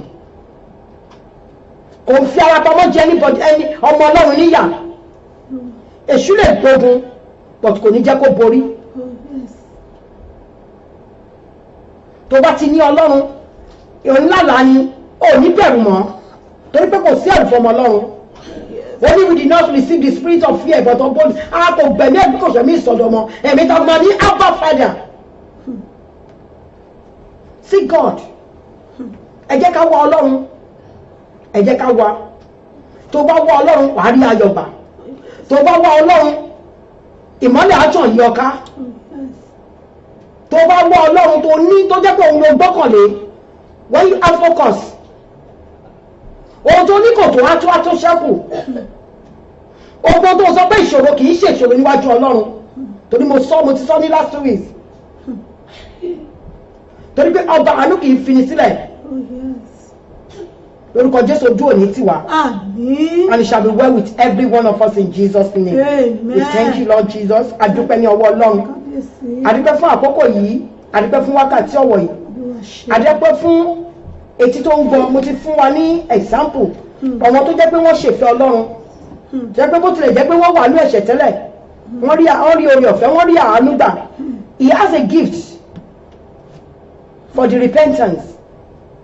kò fi ara pamọ́ jẹ anybody ọmọ Ọlọ́run níyà èṣù lè gbógun but kò ní jẹ́ kó borí. tó bá ti ní Ọlọ́run ìrìnlàlà ni ò ní bẹ̀rù mọ́ torí pé kò sí ẹ̀rù fọmọ Ọlọ́run only we did not receive the spirit of fear but of boldness a kò gbẹ̀mí ẹ̀bí kò sẹ̀mí ìsọdọ̀mọ́ ẹ̀mí tá a máa ní Abba Father see God ẹ jẹ́ ká wá Ọlọ́run ẹ jẹ́ ká wá tó bá wá Ọlọ́run wàá rí ayọ̀ gbà tó bá wá Ọlọ́run ìmọ́lẹ̀ àtàn yí ọká tó bá wá Ọlọ́run tó ní tó jẹ́ pé òun ló gbọ́kànlé when you have focus ohun tó ní kò tó á tó ṣẹ́kù ogun tó sọ pé ìṣòro kì í ṣe ìṣòro níwájú Ọlọ́run torí mo ti sọ ní last 2 weeks torí pé ọba àánú kì í fini sílẹ̀ lórúkọ Jésù ojú òní tiwa. Àmín. And it shall be well with every one of us in Jesus' name. Amen. We thank you, Lord Jesus. Adúpẹ́ ní ọwọ́ Ọlọ́run. Adúpẹ́ fún àkókò yìí. Adúpẹ́ fún wákàtí ọ̀wọ̀ yìí. Adúpẹ́ fún etí tó ń gbọ́. Mo ti fún wa ní example. Àwọn tó jẹ́ pé wọ́n ṣèfẹ́ Ọlọ́run. Jẹ́ pé bó tilẹ̀ jẹ́ pé wọ́n wà ní ẹ̀ṣẹ̀ tẹ́lẹ̀. Wọ́n rí oore ọ̀fẹ́, wọ́n rí àánú gbà. He has a gift for the repentance.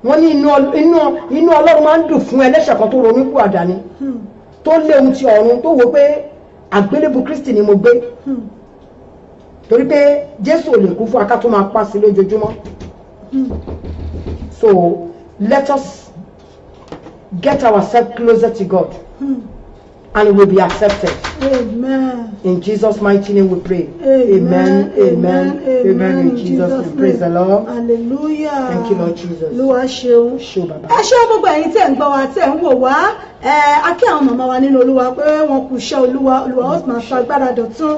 Wọ́n ní inú Ọlọ́run máa ń dùn fún ẹlẹ́ṣẹ̀ kan tó ronú kú àdáni. Tó lé ohun ti ọ̀run tó wò pé àgbélébù Kristi ni mo gbé. Torí pé Jésù ò lè kú fún aká tó máa pa sí lójoojúmọ́. So let us get ourselves closer to God. And we will be accepted. Amen. In Jesus' mighty name we pray. Amen. Amen. Amen. In Jesus' name. Praise the Lord. Hallelujah. Thank you, Lord Jesus. Olúwa ṣeun. Ṣé bàbá. Ẹ ṣé gbogbo ẹ̀yin tẹ́ ń gbọ́ wa tẹ́ ń wò wá. A kí àwọn màmá wa nínú Olúwa pé wọ́n kú iṣẹ́ Olúwa ó máa sọ agbára dọ̀tun.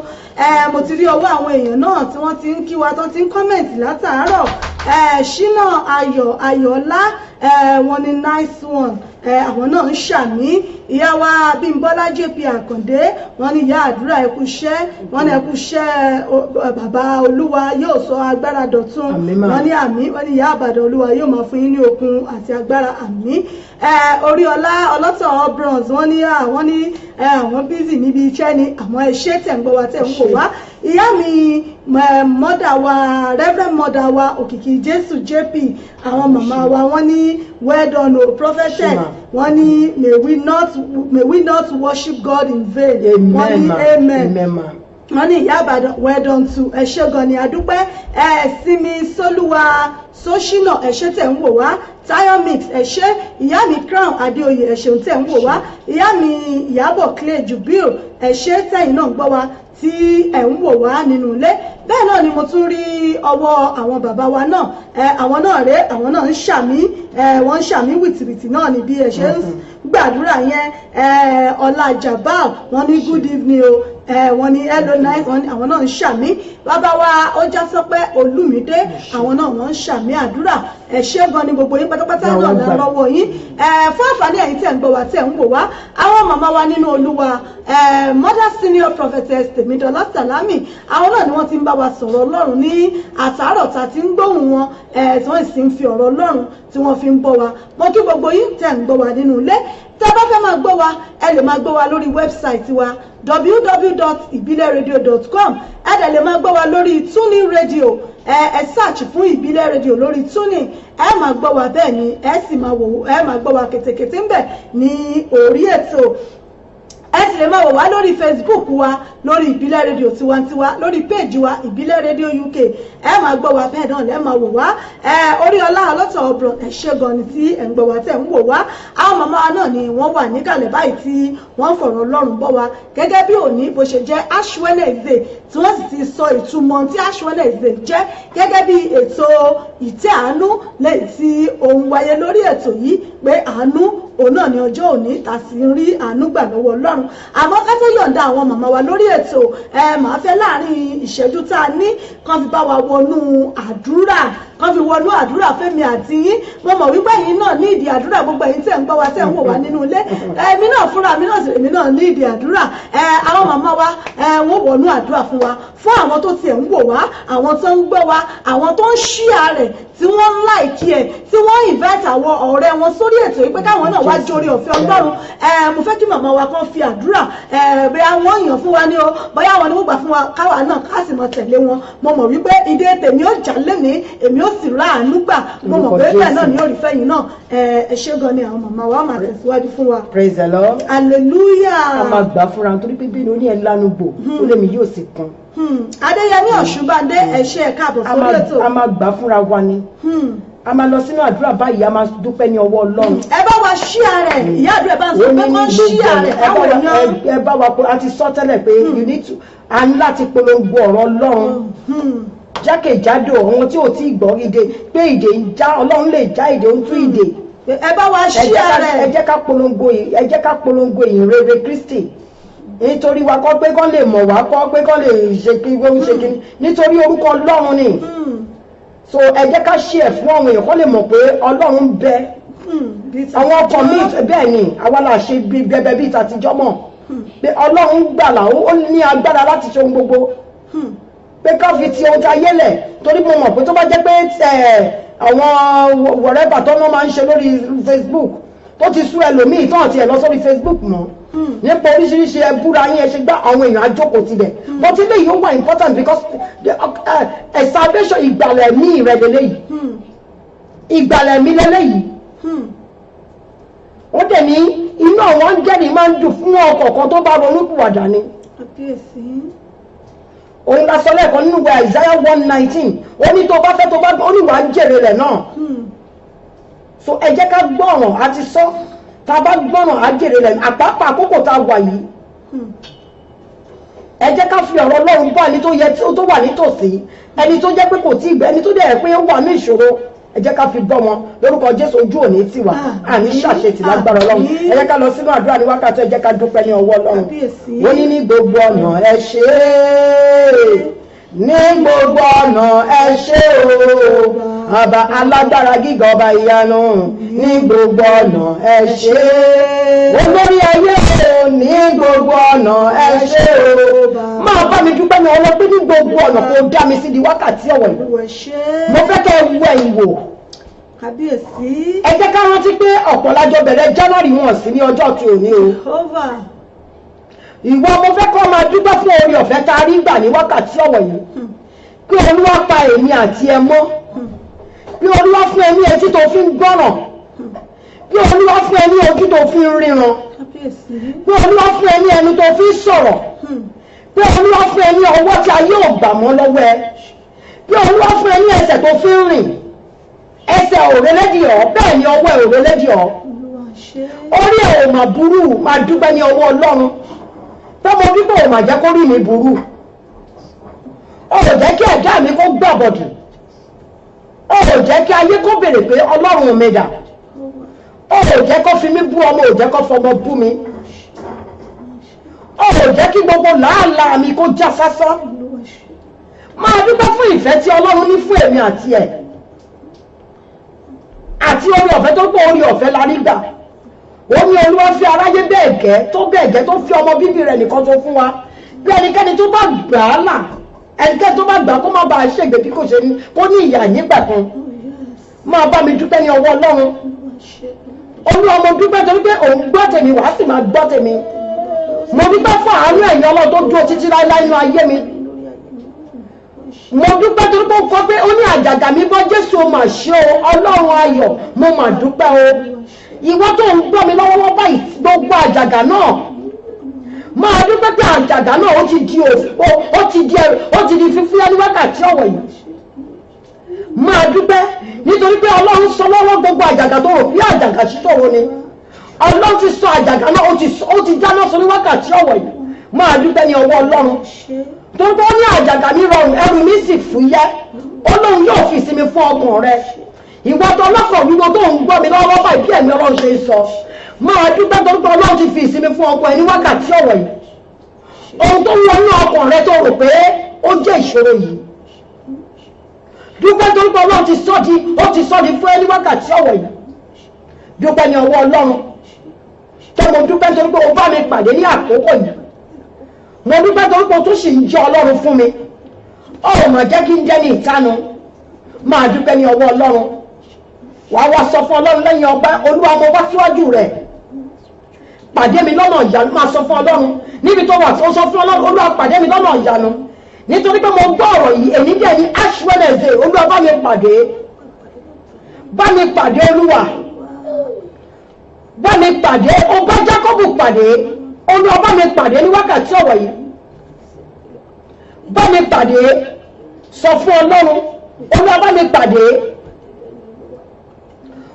Mo ti rí ọwọ́ àwọn èèyàn náà tí wọ́n ti ń kí wa tó ti ń kọ́mẹ̀ntì látàárọ̀. Ṣínà Ayọ̀lá wọ́n ní nice one. Àwọn náà ń ṣàmì. Ìyá wa Bímbọ́lá JP Àkàndé wọ́n ní ìyá àdúrà ẹ kú iṣẹ́, wọ́n ní ẹ kú iṣẹ́ bàbá Olúwa yóò sọ agbára dọ̀tun. Wọ́n ní àmì, wọ́n ní ìyá àbàdàn Olúwa yóò máa fún yín ní okun àti agbára àmì. Oríọlá ọlọ́tọ̀ bronze wọ́n ní àwọn bízì níbi iṣẹ́ ni àwọn ẹṣẹ́ tẹ̀ ń gbọ́ wa tẹ̀ ń wò wá. Ìyá mi mọ́dà wa Reverend mọ́dà wa Òkìkí Jésù JP àwọn màmá wa wọ́n ní well done o prophetess wọ́n ní may we not worship God in vain. Wọ́n ní amen. Wọ́n ní ìyá àbàdàn well done too ẹ ṣé gan ni àdúpẹ́. Sinmi Sólúwa Sóṣínà ẹ ṣé tẹ̀ ń wò wá. Tayo Mix ẹ ṣé, ìyá mi Crown Adéoyè ẹ ṣeun tẹ̀ ń wò wá. Ìyá mi Ìyábọ̀ Clay Jubil ẹ ṣé tẹ̀yin náà gbọ́ wa tí ẹ̀ ń wò wá nínú ilé. Bẹ́ẹ̀ náà ni mo tún rí ọwọ́ àwọn bàbá wa náà. Àwọn náà rèé, àwọn náà ń ṣàmì, wọ́n ń ṣàmì wìtìwìtì náà ni bí ẹ ṣe ń gbàdúrà yẹn. Ọlá Jabal wọ́n ní good evening o. Wọ́n ní hello night, wọ́n ní àwọn náà ń ṣàmì. Bàbá wa Ọjà Sọpẹ́ Olúmídé àwọn náà wọ́n ń ṣàmì àdúrà. Ẹ ṣé gan ni gbogbo yín pátápátá náà là lọ́wọ́ yín. Fún àǹfààní ẹ̀yin tẹ́ ń gbọ́ wa tẹ́ ń wò wá. Àwọn màmá wa nínú Olúwa Mother Senior Prophetess Tèmídọ́lá Sàlámì àwọn náà ni wọ́n ti ń bá wa sọ̀rọ̀ Ọlọ́run ní àtàárọ̀ tá ti ń gbóhùn wọn tí wọ́n sì ń fi ọ̀rọ̀ Ọlọ́run tí wọ́n fi ń bọ́ wa. Mo kí gbogbo yín tẹ́ ń gbọ́ wa nínú ilé. Tẹ́ bá fẹ́ máa gbọ́ wa ẹ lè máa gbọ́ wa lórí wẹ́bsáìtì wa www.ibileradio.com. Ẹ dẹ̀ lè máa gbọ́ wa lórí Tuning Radio. Ẹ search fún Ìbílẹ̀ rédíò lórí Tuning. Ẹ máa gbọ́ wa bẹ́ẹ̀ ni ẹ sì máa gbọ́ wa kètèkètè ń bẹ̀ ní orí ètò. Ẹ sì lè máa wò wá lórí Facebook wa lórí Ìbílẹ̀ rédíò tiwantiwa lórí péèjì wa Ìbílẹ̀ rédíò UK. Ẹ máa gbọ́ wa bẹ́ẹ̀ náà lẹ́ máa wò wá. Oríọlá ọlọ́tọ̀ ọ̀bùrọ̀ ẹ ṣé gan ni tí ẹ̀ ń gbọ́ wa tẹ̀ ń wò wá. Àwọn màmá wa náà ni wọ́n wà níkàlẹ̀ báyìí tí wọ́n fọ̀rọ̀ Ọlọ́run bọ́ wa gẹ́gẹ́ bí òní bó ṣe jẹ́ Ash Wednesday tí wọ́n sì ti sọ ìtumọ̀ tí Ash Wednesday jẹ́ gẹ́gẹ́ bí ètò ìtẹ́ àánú lẹ́yìn tí òun wáyé lórí ètò yìí pé àánú òun náà ní ọjọ́ òní tá sì ń rí àánú gbà lọ́wọ́ Ọlọ́run. Àmọ́ ká tó yọ̀ǹda àwọn màmá wa lórí ètò màá fẹ́ láàrin ìṣẹ́jú tá a ní kàn fi bá wa wọnú àdúrà kàn fi wọnú àdúrà fẹ́mi àti yín. Mo mọ̀ wípé ẹ̀yin náà ní ìdí àdúrà gbogbo ẹ̀yin tẹ́ ń gbọ́ wa tẹ́ ń wò wá nínú ilé. Èmi náà fúnra mi náà sì èmi náà ní ìdí àdúrà. Àwọn màmá wa wọ́n wọnú àdúrà fún wa fún àwọn tó tiẹ̀ ń wò wá àwọn tó ń gbọ́ wa àwọn tó ń share rẹ̀ tí wọ́n ń like ẹ̀ tí wọ́n invite àwọn ọ̀rẹ́ wọn sórí ètò yìí pé káwọn náà wá jórí ọ̀fẹ́ Ọlọ́run. Mo fẹ́ kí màmá wa kan fi àdúrà bóyá wọ́n yàn fún wa ní o bóyá àwọn ni wọ́n gbà fún wa káwa náà ká sì mọ tẹ̀lé wọn. Mo mọ̀ wípé ìdè tèmi ó jà lénìí èmi ó sì rà àánú gbà. Mo mọ̀ pé bẹ́ẹ̀ náà ni ó rí fẹ́yìn náà. Ẹ ṣé gan ni àwọn màmá wa máa tẹ̀síwájú fún wa. Praise the Lord. Hallelujah. A máa gbà fúnra nítorí pé bí inú ní ẹ̀ lánàá gbò ó lè mi yóò sì kan. Adéyẹmí Ọ̀ṣunbádé ẹ ṣé ẹ káàbọ̀ sórí ètò. A máa gbà fúnra wa ni. A máa lọ sínú àdúrà báyìí a máa dúpẹ́ ní ọwọ́ Ọlọ́run. Ẹ bá wa share rẹ̀ ìyá àdúrà bá ń sọ pé wọ́n share rẹ̀ káwọn èèyàn. Ẹ bá wa a ti sọ tẹ́lẹ̀ pé you need to a ní láti polongo ọ̀rọ̀ Ọlọ́run jákèjádò ohun tí ò tí ì gbọ́ ìdè pé ìdè ń já Ọlọ́run lè já ìdè ń tú ìdè. Ẹ bá wa share rẹ̀. Ẹ jẹ́ ká polongo ìyìn rere Kristi nítorí wa kọ́ pé kán lè mọ̀ wá kọ́ pé kán lè ṣe kí wọ́n ṣe kí nítorí orúkọ Ọlọ́run ni. So ẹ jẹ́ ká share fún àwọn èèyàn kán lè mọ̀ pé Ọlọ́run ń bẹ àwọn ọkọ̀ míì bẹ́ẹ̀ ni àwa là ṣe bẹ̀bẹ̀ bíi tàtijọ́ mọ̀ pé Ọlọ́run gbàlà ó ní agbára láti ṣe ohun gbogbo pé ká fi ti ohun tí ayé lẹ̀ torí mo mọ̀ pé tó bá jẹ́ pé àwọn wọ̀rẹ́bà tó wọ́n máa ń ṣe lórí Facebook tó ti sú ẹlòmíì tó àti ẹ̀ lọ sórí Facebook mọ́ nípa oríṣiríṣi ẹbúra yín ẹ ṣe gbá àwọn èèyàn àjókòó tilẹ̀ but ilé yìí ó wà important because salvation ìgbàlẹ̀ mi rẹ̀ lélẹ́yìí ìgbàlẹ̀ mi lélẹ́yìí ó dẹ̀ ní inú àwọn áńgẹ́lì máa ń dùn fún ọkọ̀ọ̀kan tó bá ronúpìwàdà ni òun la sọ lẹ́ẹ̀kan nínú ìwé Isaiah 1:19 ó ní tó bá fẹ́ tó bá ó ní wàá jèrè rẹ̀ náà so ẹ jẹ́ ká gbọ́ràn àti sọ tá a bá gbọ́ràn á jèrè rẹ̀ àpapọ̀ àkókò tá a wà yìí ẹ jẹ́ ká fi ọ̀rọ̀ Ọlọ́run bá ẹni tó yẹ tó wà nítòsí ẹni tó jẹ́ pé kò tí ì gbẹ́ ẹni tó dẹ̀ pé ó wà ní ìṣòro ẹ jẹ́ ká fi bọ́ wọn lórúkọ Jésù ojú òní tiwa àní ṣàṣetì lágbára Ọlọ́run ẹ jẹ́ ká lọ sínú àdúrà ní wákàtí ẹ jẹ́ ká dúpẹ́ ní ọwọ́ Ọlọ́run ó ní gbogbo ọ̀nà ẹ ṣé ní gbogbo ọ̀nà ẹ ṣé o ọba alágbára gíga ọba ìyanu ní gbogbo ọ̀nà ẹ ṣé olórí ayé o ní gbogbo ọ̀nà ẹ ṣé o máa bá mi dúpẹ́ ní ọlọ́pẹ́ ní gbogbo ọ̀nà kó dá mi sí di wákàtí ọ̀wọ̀ yìí mo fẹ́ kẹ́ ẹ wọ ìwò ẹ jẹ́ ká rántí pé ọ̀pọ̀ lájọ bẹ̀rẹ̀ January wọn sí ní ọjọ́ tí ò ní o ìwọ mo fẹ́ kọ́ máa dúpẹ́ fún oore ọ̀fẹ́ tá a rí gbà ní wákàtí ọ̀wọ̀ yìí kí Olúwa pa èmi àti ẹ mọ́ kí Olúwa fún ẹ ní etí tó fi ń gbọ́ràn kí Olúwa fún ẹ ní ojú tó fi ń ríran kí Olúwa fún ẹ ní ẹnu tó fi ń sọ̀rọ̀ kí Olúwa fún ẹ ní ọwọ́ tí ayé ò gbà mọ́ lọ́wọ́ ẹ kí Olúwa fún ẹ ní ẹsẹ̀ tó fi ń rìn ẹsẹ̀ òrèlédì ọ̀ bẹ́ẹ̀ ni ọwọ́ ẹ̀ òrèlédì ọ̀ orí ẹ̀ ò mà burú máa dúpẹ́ ní ọwọ́ Ọlọ́run tọ́mọ bíbọ̀ ò mà jẹ́ kó rí mi burú ó ò jẹ́ kí ẹ̀dá mi kó gbàbọ̀dù ó ò jẹ́ kí ayé kó béèrè pé Ọlọ́run mi dà ó ò jẹ́ kó fi mí bú ọmọ ò jẹ́ kó fọmọ bú mi ó ò jẹ́ kí gbogbo làálàá mi kó já sásán máa dúpẹ́ fún ìfẹ́ tí Ọlọ́run ní fún èmi àti ẹ̀ àti orí ọ̀fẹ́ tó pọ̀ orí ọ̀fẹ́ la rí gbà ó ní Olúwa fi aráyé bẹ́ẹ̀ gẹ́ tó fi ọmọ bíbí rẹ̀ nìkan tó fún wa bí ẹnikẹ́ni tó bá gbà á là ẹnikẹ́ni tó bá gbà kó má bàa ṣègbè bí kò ṣe ní kó ní ìyà nígbà kan máa bá mi dúpẹ́ ní ọwọ́ Ọlọ́run Olúwa mo dúpẹ́ torí pé òun gbọ́ tèmi wàá sì máa gbọ́ tèmi mo dúpẹ́ fún àánú ẹ̀yìn Ọlọ́run tó dúró títí láéláé nínú ayé mi mo dúpẹ́ torí pé ó kọ́ pé ó ní àjàgà mi bọ́ Jésù ó mà ṣe o Ọlọ́run ayọ̀ mo mà dúpẹ́ o ìwọ tó ń gbọ́ mi lọ́wọ́lọ́wọ́ báyìí gbogbo àjàgà náà máa dúpẹ́ pé àjàgà náà ó ti di fífúyẹ́ ní wákàtí ọ̀wọ̀ yìí máa dúpẹ́ nítorí pé Ọlọ́run sọ lọ́wọ́ gbogbo àjàgà tó rò bí àjàgà ṣíṣòro ni Ọlọ́run ti sọ àjàgà náà ó ti dáná sọ ní wákàtí ọ̀wọ̀ yìí máa dúpẹ́ ní ọwọ́ Ọlọ́run tó tó ní àjàgà mi rọrùn ẹrù mi sì fúyẹ́ Ọlọ́run yóò fi ìsinmi fún ọkàn rẹ ìwọ tó ọlọ́kọ̀ wíwo tó ń gbọ́ mi lọ́wọ́ báyìí bí ẹ̀mí Ọlọ́run ṣe ń sọ máa dúpẹ́ tó tó Ọlọ́run ti fi ìsinmi fún ọkàn ẹ ní wákàtí ọ̀wọ̀ yìí ohun tó wọnú ọkàn rẹ tó rò pé ó jẹ́ ìṣòro yìí dúpẹ́ tó tó Ọlọ́run ti sọ di fún ẹ ní wákàtí ọ̀wọ̀ yìí dúpẹ́ ní ọwọ́ Ọlọ́run tó mo dúpẹ́ tó pé o bá mi pàdé ní àkókò yìí mo dúpẹ́ torí pé o tún sì ń jẹ́ Ọlọ́run fún mi ọ̀rọ̀ mà jẹ́ kí n jẹ́ ní ìtánu máa dúpẹ́ ní ọwọ́ Ọlọ́run wàá wá sọ fún Ọlọ́run lẹ́yìn ọpẹ́ Olúwa mo wá síwájú rẹ̀ pàdé mi lọ́nà ìyanu máa sọ fún Ọlọ́run níbi tó wà tó sọ fún Ọlọ́run Olúwa pàdé mi lọ́nà ìyanu nítorí pé mo gbọ́ ọ̀rọ̀ yìí èyí dẹ̀ ní Ash Wednesday Olúwa bá mi pàdé Olúwa bá mi pàdé ó bá Jákọ́bù pàdé Olúwa bá mi pàdé ní wákàtí ọ̀wọ̀ yìí bá mi pàdé sọ fún Ọlọ́run Olúwa bá mi pàdé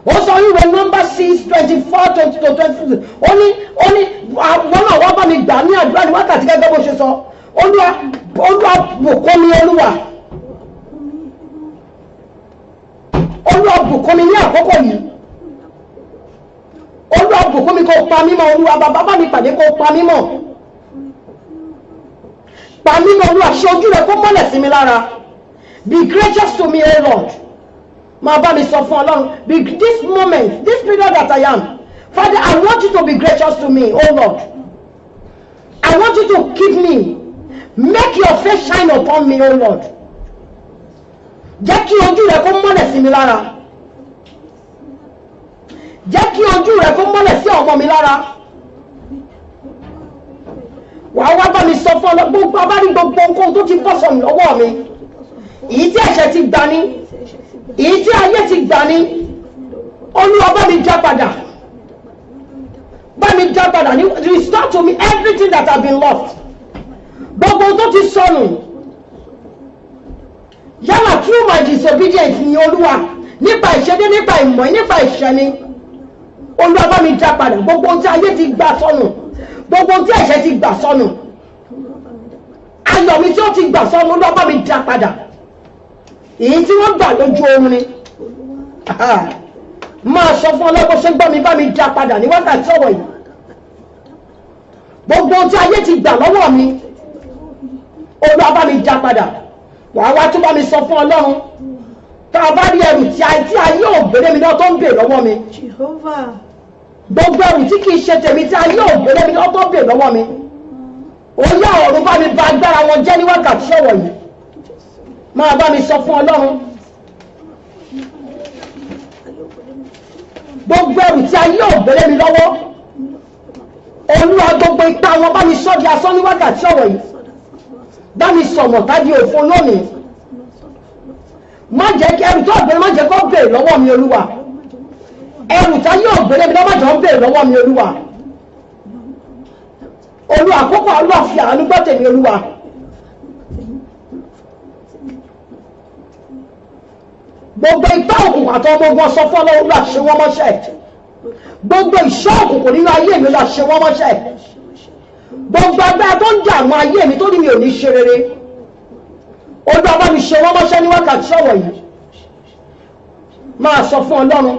ó sọ ìwé nọ́mbà 6:24-22 ó ní àwọn náà wọ́n bá mi gbà ní àdúrà ní wákàtí gẹ́gẹ́ bó ṣe sọ Olúwa bùkún mi Olúwa bùkún mi ní àkókò yìí Olúwa bùkún mi kó pa mí mọ́ Olúwa bàbá bá mi pàdé kó pa mí mọ́ Olúwa ṣe ojú rẹ kó mọ́lẹ̀ sí mi lára be gracious to me O Lord máa bá mi sọ fún Ọlọ́run, this moment, this period that I am, Father, I want you to be gracious to me, oh Lord. I want you to keep me. Make your face shine upon me, oh Lord. Jẹ́ kí ojú rẹ kó mọ́lẹ̀ sí mi lára. Jẹ́ kí ojú rẹ kó mọ́lẹ̀ sí ọmọ mi lára. Wàá wá bá mi sọ fún Ọlọ́run, gbogbo abárí gbogbo nǹkan tó ti bọ́ sọnù lọ́wọ́ mi. Èyí tí ẹ̀ṣẹ̀ ti gbà ní, èyí tí ayé ti gbà ní, Olúwa bá mi já padà. Bá mi já padà ní, restore to me everything that has been lost. Gbogbo tó ti sọnù. Yálà through my disobedience ni Olúwa, nípa ìṣedé, nípa ìmọ̀, nípa ìṣẹ́ni. Olúwa bá mi já padà. Gbogbo tí ayé ti gbà sọnù, gbogbo tí ẹ̀ṣẹ̀ ti gbà sọnù, ayọ̀ mi tí ó ti gbà sọnù, Olúwa bá mi já padà. Èyí tí wọ́n gbà lójú oorun ni. Máa sọ fún Ọlọ́run ṣé gbọ́ mi, bá mi já padà ní wákàtí ọ̀wọ̀ yìí. Gbogbo tí ayé ti gbà lọ́wọ́ mi, Olúwa bá mi já padà. Wàá wá tún bá mi sọ fún Ọlọ́run, tá a bá rí ẹrù tí ayé ò gbélé mi náà tó ń bè lọ́wọ́ mi. Gbogbo ẹrù tí kìí ṣe tèmi tí ayé ò gbélé mi náà tó ń bè lọ́wọ́ mi. Ó yá ọ̀run bá mi bà agbára wọn jẹ́ ní wákàtí ọ̀wọ̀ yìí. Máa bá mi sọ fún Ọlọ́run. Gbogbo ẹrù tí ayé ò gbélé mi lọ́wọ́, Olúwa gbogbo ipá wọn bá mi sọ di asán ní wákàtí ọ̀wọ̀ yìí. Bá mi sọ̀mọ̀ tàbí òfo lónìí. Má jẹ́ kí ẹrù tó ọ̀gbẹ́rẹ́ má jẹ́ kó bèèrè lọ́wọ́ mi Olúwa. Ẹrù tá yóò gbélé mi lọ́wọ́ jọ ń bèèrè lọ́wọ́ mi Olúwa. Olúwa àkókò Olúwa fi àánú gbọ́ tèmi Olúwa. Gbogbo ipá òkùnkùn àti ọmọ ogun ọsọ fún Ọlọ́run Olúwa ṣe wọ́n mọ́ṣẹ́. Gbogbo ìṣọ́ òkùnkùn nínú ayé mi Olúwa ṣe wọ́n mọ́ṣẹ́. Gbogbo agbára tó ń dààmú ayé mi tó ní mi ò ní ṣe rere, Olúwa bá mi ṣe wọ́n mọ́ṣẹ́ ní wákàtí ọ̀wọ̀ yìí. Máa sọ fún Ọlọ́run.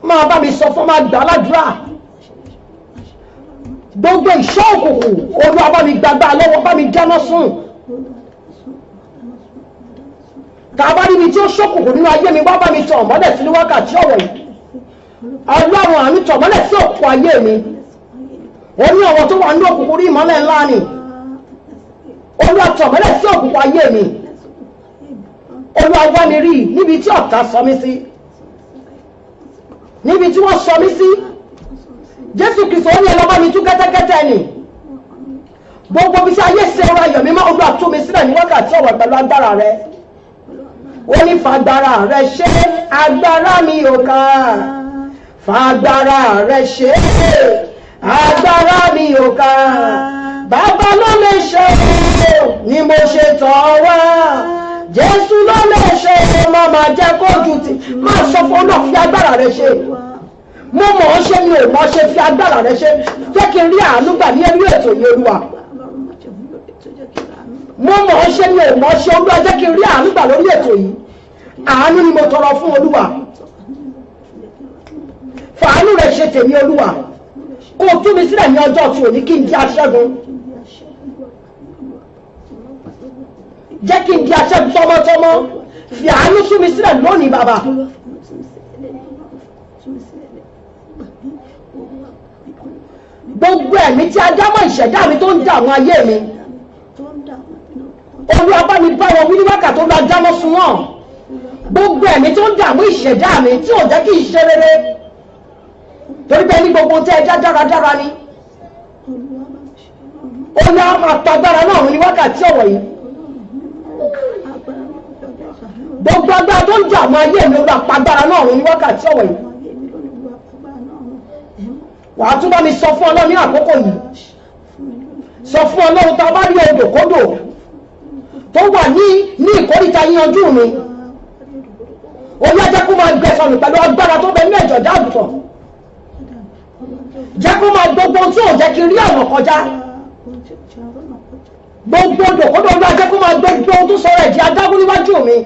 Máa bá mi sọ fún, máa gbà ládùúrà. Gbogbo ìṣọ́ òkùnkùn, Olúwa bá mi gbàgbà lọ́wọ́, bá mi dáná sùn. Tàbá níbi tí ó ṣókùnkùn nínú ayé mi, wá bá mi tàn mọ́lẹ̀ sí ní wákàtí ọ̀wọ̀ yìí. Ọlọ́run àmì tàn mọ́lẹ̀ sí òkú ayé mi. Ó ní àwọn tó wà ní òkùnkùn rí ìmọ́lẹ̀ ńlá ni. Olúwa tàn mọ́lẹ̀ sí òkùnkùn ayé mi. Olúwa wá mi rí níbi tí ọ̀tá sọ mí sí. Níbi tí wọ́n sọ mí sí. Jésù Kristo ó ní ẹlọ́bá mi tú kẹ́tẹ́kẹ́tẹ́ ni. Gbogbo bí sí ayé ṣe ọrọ̀ ayọ̀ mi máa Olúwa tú mi sílẹ̀ ní wákàtí ọ̀wọ̀ pẹ̀lú agbára rẹ̀. Ó ní fagbára rẹ̀ ṣe, agbára mi ò ká. Fagbára rẹ̀ ṣe, agbára mi ò ká. Bàbá ló lè ṣe ni mo ṣe tọ̀ wá. Jésù ló lè ṣe, mo máa jẹ́ kójú tì. Máa sọ fún Olúwa, fi agbára rẹ̀ ṣe. Mo mọ̀ ọ́ ṣe, mi ò mọ̀ ṣe, fi agbára rẹ̀ ṣe. Jẹ́ kí n rí àánú gbà ní ẹrú ètò yìí Olúwa. Mo mọ̀ ọ́ ṣe, mi ò mọ̀ ṣe, Olúwa jẹ́ kí n rí àánú gbà lórí ètò yìí. Àánú ni mo tọrọ fún Olúwa. Fàánú rẹ̀ ṣe tèmi Olúwa. Kó o tú mi sílẹ̀ ní ọjọ́ tí òní kí n di aṣẹ́gun. Jẹ́ kí n di aṣẹ́gun tọmọtọmọ. Fi àánú tú mi sílẹ̀ lónìí bàbá. Gbogbo ẹ̀mí tí a dámọ̀ ìṣẹ̀dá mi tó ń dààmú ayé mi, Olúwa bá mi bá wọn wí ní wákàtí tó lọ dámọ̀ sun wọn. Gbogbo ẹ̀mí tó ń dààmú ìṣẹ̀dá mi tí ò jẹ́ kí n ṣe rere, torí pé ní gbogbo tẹ́ ẹ já dáradára ni. Olúwa máa pa agbára náà ní wákàtí ọ̀wọ̀ yìí. Gbogbo agbára tó ń dààmú ayé mi, Olúwa pa agbára náà ní wákàtí ọ̀wọ̀ yìí. Wàá tún bá mi sọ fún Ọlọ́run ní àkókò yìí. Sọ fún Ọlọ́run, tá a bá rí odòkodò tó wà ní ìkóríta yíyanjú mi, Olúwa jẹ́ kó máa gbẹ sọnù pẹ̀lú agbára tó bẹ ní ẹ̀jọ̀ dáàbùtàn. Jẹ́ kó máa gbogbo tí ò jẹ́ kí n rí ọ̀nà kọjá. Gbogbo odòkodò Olúwa jẹ́ kó máa gbẹ gbogbo tó sọ̀rọ̀ ẹ̀jẹ̀ adágún níwájú mi.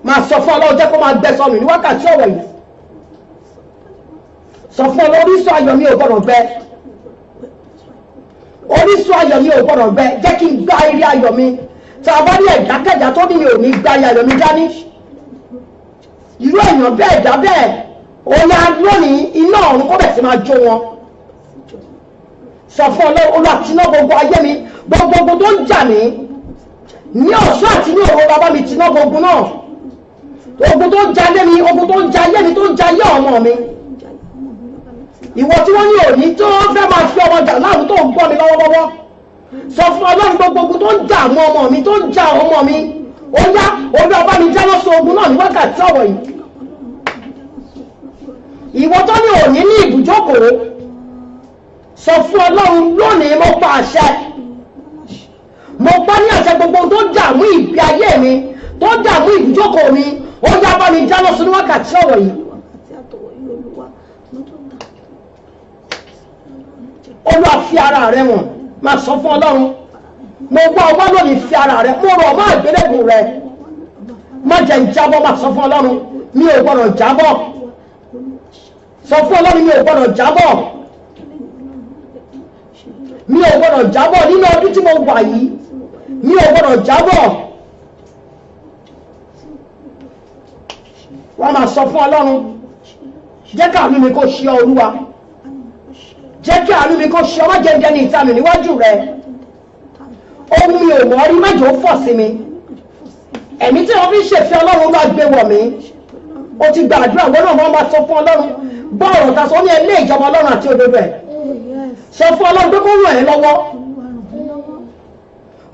Máa sọ fún Ọlọ́run, jẹ́ kó máa gbẹ sọnù ní wákàtí ọ̀wọ̀ yìí. Sọ fún Ọlọ́run, orísun ayọ̀ mi ò gbọdọ̀ gbẹ. orísun ayọ̀ mi ò gbọ́dọ̀ gbẹ, jẹ́ kí n gbá ire ayọ̀ mi. Tí a bá ní ẹ̀dákẹ́dá tó ní mi ò ní gbá ire ayọ̀ mi dání, irú èèyàn bẹ́ẹ̀ dá bẹ́ẹ̀ ó yá lónìí iná ọ̀run kó bẹ̀ sí máa jó wọn. Sọ fún Ọlọ́run, Olúwa tiná gbogbo ayé mi, gbogbo tó ń jà mí ní ọ̀ṣọ́ àti ní òru, bàbá mi tiná gbogbo náà. Ogun tó ń ja ayé mi, ogun tó ń ja ayé mi, tó ń ja ayé ọmọ mi. Ìwọ tí wọ́n ní òní tó fẹ́ máa fi ọmọ jà láàrú tó ń gbọ́ mi lọ́wọ́lọ́wọ́, sọ fún Ọlọ́run gbogbo ogun tó ń jà àwọn ọmọ mi, tó ń jà ọmọ mi, ó yá Olúwa bá mi jáná sọ ogun náà ní wákàtí ọ̀wọ̀ yìí. Ìwọ tó ní òní ní ibùjókòó, sọ fún Ọlọ́run lónìí mo pa àṣẹ, mo pa ní àṣẹ gbogbo tó ń dààmú ìgbé ayé mi, tó ń dààmú ibùjókòó mi, ó yá bá mi jáná sọ ní wákàtí ọ̀wọ̀ yìí. Olúwa fi ara rẹ wọ̀n, máa sọ fún Ọlọ́run, mo wá ọwọ́ lónìí fi ara rẹ, mo rọ̀ má àgbélébù rẹ, má jẹ́ ìjábọ̀, máa sọ fún Ọlọ́run mi ò gbọ́dọ̀ jábọ̀, sọ fún Ọlọ́run mi ò gbọ́dọ̀ jábọ̀, mi ò gbọ́dọ̀ jábọ̀ nínú ọdún tí mo wà yìí, mi ò gbọ́dọ̀ jábọ̀. Wọ́n máa sọ fún Ọlọ́run, jẹ́ kí àánú mi kó ṣe ọ Olúwa, jẹ́ kí àánú mi kó ṣe ọ, má jẹ́ ìdẹni ìtanù níwájú rẹ. Ohun mi ò mọ̀ rí, má jẹ́ ó fọ̀ sí mi. Ẹ̀mí tí wọ́n fi ń ṣèfẹ́ Ọlọ́run bá gbé wọ̀ mí. O ti gba àdúrà, wọ́n náà wọ́n máa sọ fún Ọlọ́run, bọ́ ọ̀rọ̀ ta sọ ní ilé ìjọba Ọlọ́run àti òdodo ẹ̀. Sọ fún Ọlọ́run pé kó ràn ẹ́ lọ́wọ́.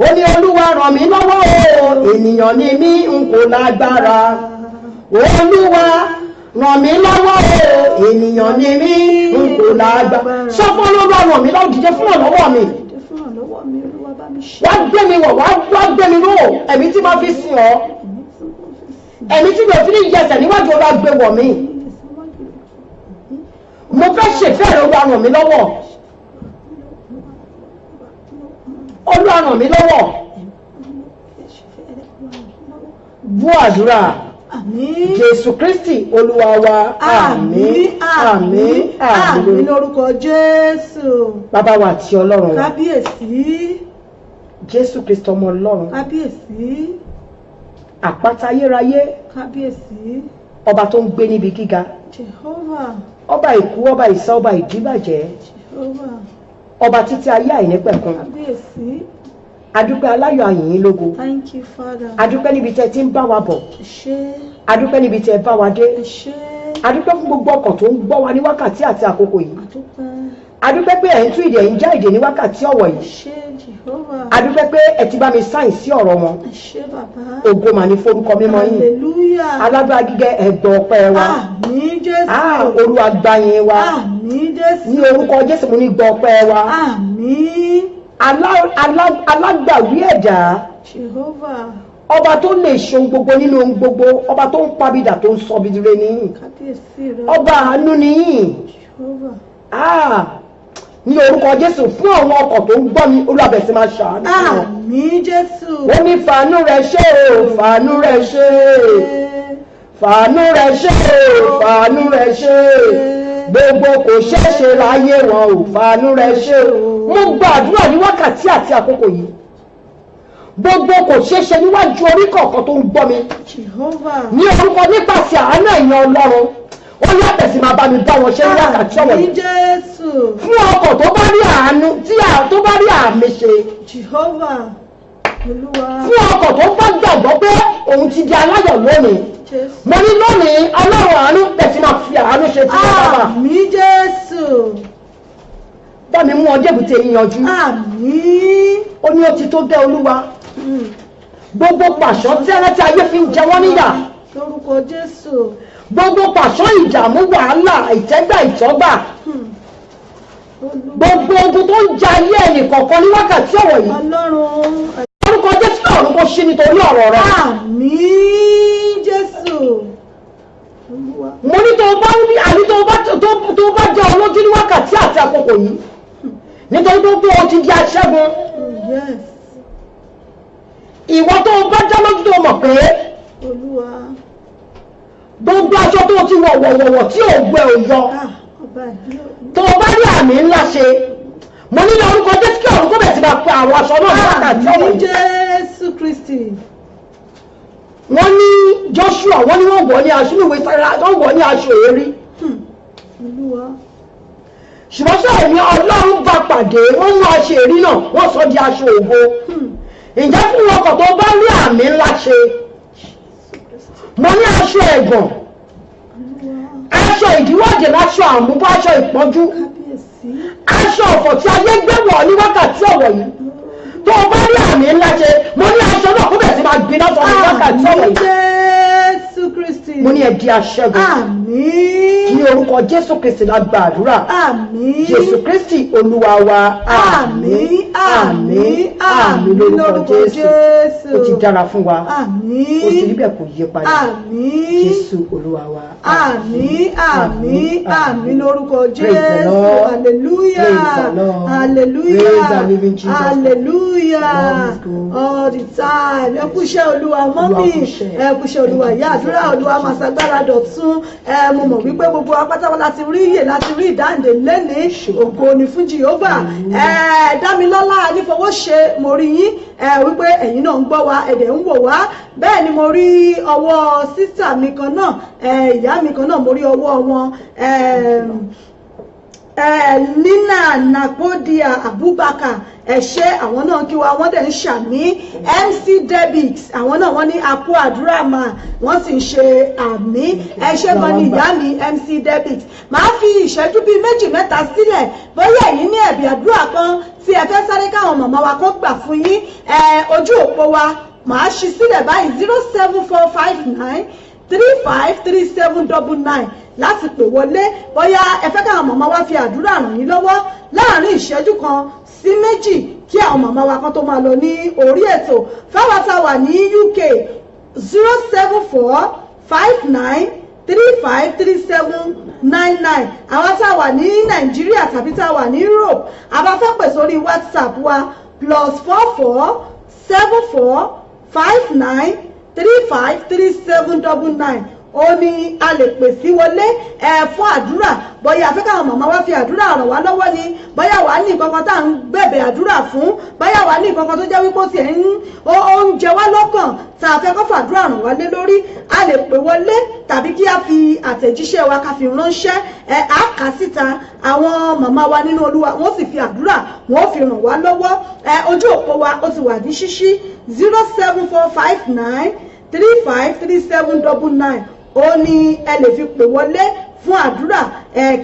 Ó ní Olúwa ràn mí lọ́wọ́ o, ènìyàn ni mí, n kò lágbára. Olúwa ràn mí lọ́wọ́ o, ènìyàn ni mí, n kò lágbára. Sọ fún Olúwa ràn mí lọ́wọ́, dìde fún ọ̀lọ́wọ́ mi. Wá gbé mi wọ̀, wá gbé mi ró, ẹ̀mí tí máa fi sìn ọ́, ẹ̀mí tí mi ò fi ní yẹsẹ̀ níwájú Olúwa gbé wọ̀ mí. Mo fẹ́ ṣèfẹ́ rẹ̀, Olúwa ràn mí lọ́wọ́. Olúwa ràn mí lọ́wọ́. Bú àdúrà. Jésù Kristi Olúwa wa. Àmín, àmín, àmín lórúkọ Jésù. Bàbá wa àti Ọlọ́run wa. Kábíyèsí. Jésù Kristi ọmọ Ọlọ́run. Kábíyèsí. Àpáta ayérayé. Kábíyèsí. Ọba tó ń gbé níbi gíga. Jehovah. Ọba ìkú, ọba ìsá, ọba ìdíbàjẹ́. Jehovah. Ọba títí ayé àìnípẹ̀kun. Kábíyèsí. Adúpẹ́ aláyọ̀ àyìn lógo. Thank you, Father. Adúpẹ́ níbi tẹ́ ti ń bá wa bọ̀. Ṣé. Adúpẹ́ níbi tẹ́ bá wa dé. Ṣé. Adúpẹ́ fún gbogbo ọkàn tó ń gbọ́ wa ní wákàtí àti àkókò yìí. Adúpẹ́. Adúpẹ́ pé ẹ̀ ń tú ìdè ń já ìdè ní wákàtí ọ̀wọ̀ yìí. Ṣé Jehovah. Adúpẹ́ pé ẹ ti bá mi sáìn sí ọ̀rọ̀ wọn. Ṣé bàbá. Ògo mà ní forúkọ mímọ́ yín. Hallelujah. Alágbára gígẹ ẹ̀gbọ́n ọpẹ́ wa. Àmín Jésù. Olúwa gbà yín wa. Àmín Jésù. Ní orúkọ Jésù mo ní gbọ́ ọpẹ́ wa. Àmín. Alágbàwí ẹ̀dá. Jehovah. Ọba tó lè ṣe ohun gbogbo nínú ohun gbogbo, ọba tó ń pabidà tó ń sọ bidire níyìn. Kábíyèsí rẹ. Ọba àánú níyìn. Jehovah. Ní orúkọ Jésù fún àwọn ọkọ̀ tó ń gbọ́ mi, Olúwa bẹ̀ sí máa ṣàánú fún wọn. Àmín Jésù. Ó ní fàánú rẹ̀ ṣe o, fàánú rẹ̀ ṣe, fàánú rẹ̀ ṣe o, fàánú rẹ̀ ṣe, gbogbo kò ṣeéṣe láyé wọn o, fàánú rẹ̀ ṣe o. Mo gbàdúrà ní wákàtí àti àkókò yìí, gbogbo kò ṣeéṣe níwájú orí kọ̀ọ̀kan tó ń gbọ́ mi. Jehovah. Ní orúkọ nípasẹ̀ àánú ẹ̀yàn Ọlọ́run, ó yàtọ̀ sí máa bá mi bá wọn ṣe ní wákàtí ọ̀wọ̀ yìí. Jésù. Fún ọkọ̀ tó bá rí àánú, tó bá rí àmì ṣe. Jehovah. Olúwa. Fún ọkọ̀ tó bá gbàgbọ́ pé òun ti di aláyọ̀ lónìí. Mo ní lónìí Ọlọ́run àánú bẹ̀ sí máa fi àánú ṣe tí wọ́n bá. Àmín Jésù. Bá mi mú ọjọ́ ìbùtẹ̀ yíyanjú. Àmín. Ó ní ó ti tó gẹ́ Olúwa. Gbogbo pàṣọ tí ẹrẹ́tí ayé fi ń jẹ wọ́n níyà. Lórúkọ Jésù. Gbogbo pàṣọ ìdààmú wàhálà ìtẹ́gbà ìtọ́gbà. Gbogbo ogun tó ń ja ayé ẹnì kọ̀ọ̀kan ní wákàtí ọ̀wọ̀ yìí. Ọlọ́run. Orúkọ Jésù náà ló kó ṣí nítorí ọ̀rọ̀ rẹ̀. Àmín Jésù. Mo ní tó bá ní àní tó bá jẹ́ olójú ní wákàtí àti àkókò yìí. Nítorí gbogbo o ti di aṣẹ́gun. Yes. Ìwọ tó bá já lójú tó mọ̀ pé Olúwa. Gbogbo aṣọ tó ti wọ̀ tí ò gbẹ ò yọ. Tó bá rí àmì ńlá ṣe, mo ní lórúkọ Jésù kí ọ̀run kó bẹ̀ sí máa pa àwọn aṣọ náà ní wákàtí ọ̀wọ̀ yìí. Jésù Kristi. wọ́n ní Joshua wọ́n ní wọ́n wọ̀ ní aṣọ ìwé sára wọ́n wọ̀ ní aṣọ èrí. ṣùgbọ́n sọ̀rọ̀ ni Ọlọ́run bá pàdé wọ́n mú aṣọ èrí náà wọ́n sọ di aṣọ ògo. ǹjẹ́ fún ọkọ̀ tó bá rí àmì ńlá ṣe mo ní aṣọ ẹ̀gàn aṣọ ìdíwọ́dè láṣọ àmúbọ́ aṣọ ìpọ́njú aṣọ ọ̀fọ̀ tí ayé gbé wọ̀ ní wákàtí ọ̀wọ̀ yìí tó o bá rí àmì ńlá ṣe mo ní aṣọ náà kó bẹ̀ sí máa gbiná sọ ní wákàtí ọ̀wọ̀ yìí. Jésù Kristi. mo ní ẹ di aṣẹ́gun. Àmín. ní orúkọ Jésù Kristi la gba àdúrà. Àmín. Jésù Kristi Olúwa wa. Àmín. Àmín. Àmín lórúkọ Jésù. ó ti dára fún wa. Àmín. ó sì rí bẹ́ẹ̀ kò yí padà. Àmín. Jésù Olúwa wa. Àmín. Àmín. Àmín lórúkọ Jésù. Praise the Lord. Hallelujah. Praise the Lord. Hallelujah. Praise the living Jesus. Hallelujah. All the time. Ẹ kú iṣẹ́ Olúwa mọ́mí. Ẹ kú iṣẹ́ Olúwa ìyá àdúrà Olúwa máa ṣàgbára dọ̀tún. Mo mọ̀ wípé gbogbo apátáwọ́ láti rí ìyè láti rí ìdáǹdè lẹ́ni ògo ni fún Jèhófà. Dámilọ́lá Anífowóṣe mo rí yín wípé ẹ̀yin náà ń gbọ́ wa ẹ̀dẹ̀ ń wò wá. Bẹ́ẹ̀ ni mo rí ọwọ́ sísà mi kan náà ìyá mi kan náà mo rí ọwọ́ wọn. Nina Nakodia Abubakar ẹ̀ṣẹ́ àwọn náà kí wa wọ́n dẹ̀ ń ṣàmì MC Debit àwọn náà wọ́n ní àpò àdúrà mà wọ́n sì ń ṣe àmì ẹ̀ṣẹ́ gan ni ìyá mi MC Debit máa fi ìṣẹ́jú bíi méjì mẹ́ta sílẹ̀ bóyá ẹ̀yin ní ẹ̀bì àdúrà kan tí ẹ fẹ́ sáré káwọn màmá wa kó gbà fún yín ojú òpó wa màá ṣí sílẹ̀ báyìí 07459353799 láti pè wọlé bóyá ẹ fẹ́ káwọn màmá wa fi àdúrà ràn yín lọ́wọ́ láàrin ìṣẹ́jú kan sí méjì kí àwọn màmá wa kan tó máa lọ ní orí ètò fáwọn tá a wà ní UK 07459353799 àwọn tá a wà ní Nàìjíríà tàbí tá a wà ní Europe a bá fẹ́ pè sórí WhatsApp wa +447459353799 ó ní a lè pè sí wọlé fún àdúrà bóyá afẹ́ káwọn màmá wá fi àdúrà ràn wá lọ́wọ́ ni bóyá wà ní nǹkan kan tá à ń bẹ̀bẹ̀ àdúrà fún bóyá wà ní nǹkan kan tó jẹ́ wípé ó ti ń oúnjẹ wá lọ́kàn tá a fẹ́ kó fàdúrà ràn wá lé lórí a lè pè wọlé tàbí kí a fi àtẹ̀jíṣẹ́ wa ká fi ránṣẹ́ a kà síta àwọn màmá wa nínú Olúwa wọ́n sì fi àdúrà wọ́n fi ràn wá lọ́wọ́ ojú òpó wa ó ti wà ní ṣíṣí 07459353799 ó ní ẹ lè fi pè wọlé fún àdúrà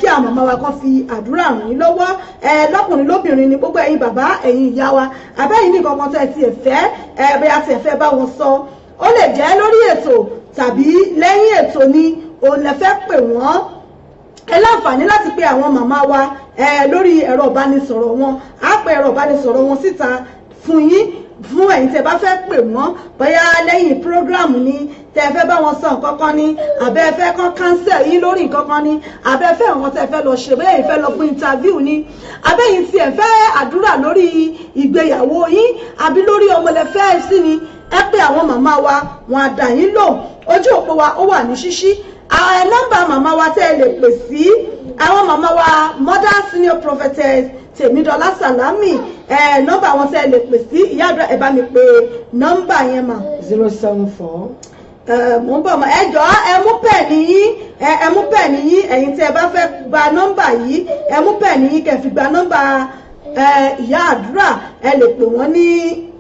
kí àwọn màmá wa kan fi àdúrà ràn yín lọ́wọ́ lọ́kùnrin lóbìnrin ni gbogbo ẹ̀yin bàbá ẹ̀yin ìyá wa àbẹ́yìn ní kankan tẹ́ ẹ ti ẹ̀fẹ́ bẹ́ẹ̀ àti ẹ̀fẹ́ bá wọn sọ ó lè jẹ́ lórí ètò tàbí lẹ́yìn ètò ni òun lè fẹ́ pè wọ́n ẹ láǹfààní láti pe àwọn màmá wa lórí ẹ̀rọ ìbánisọ̀rọ̀ wọn á pe ẹ̀rọ ìbánisọ̀rọ̀ wọn síta fún yín fún ẹ̀yin tẹ́ bá fẹ́ pè wọ́n bóyá lẹ́yìn prógráàmù ni tẹ́ fẹ́ bá wọn sọ nǹkan kan ni àbẹ́ fẹ́ kàn cancel yín lórí nǹkan kan ni àbẹ́ fẹ́ nǹkan tẹ́ fẹ́ lọ ṣe bóyá ìfẹ́ lọ fún interview ni àbẹ́ yìí tí ẹ fẹ́ àdúrà lórí ìgbéyàwó yín àbí lórí ọmọlẹ́fẹ́ sí ni ẹ pé àwọn màmá wa wọn á dá yín lò ojú òpó wa ó wà ní ṣíṣí nọ́mbà màmá wa tẹ́ ẹ lè pè sí àwọn màmá wa Mother Senior Prophetess Tèmídọ́lá Sàlámì nọ́mbà wọn tẹ́ ẹ lè pè sí ìyá àdúrà ẹ bá mi pè nọ́mbà yẹn mà. 074. mo ń bọ̀ mọ́ ẹ jọ̀ọ́ ẹ mú pẹ́ẹ̀nì yín ẹ mú pẹ́ẹ̀nì yín ẹ̀yin tí ẹ bá fẹ́ gba nọ́mbà yìí ẹ mú pẹ́ẹ̀nì yín kẹ́ fi gba nọ́mbà ìyá àdúrà ẹ lè pè wọ́n ní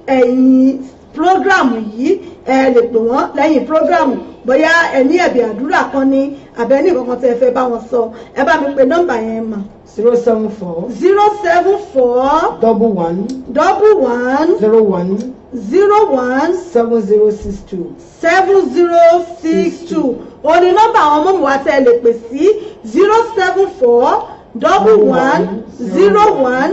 ẹ̀yìn prógrámù yìí ẹ lè pè wọ́n lẹ́yìn prógrámù bóyá ẹ ní ẹ̀bì àdúrà kan ní àbẹ́ ní kankan tẹ́ ẹ fẹ́ bá wọn sọ ẹ bá mi pè nọ́mbà yẹn mà. 074 11 01 7062 7062 òní nọ́mbà àwọn ọmọ mi wá tẹ́ ẹ lè pè sí 074 11 01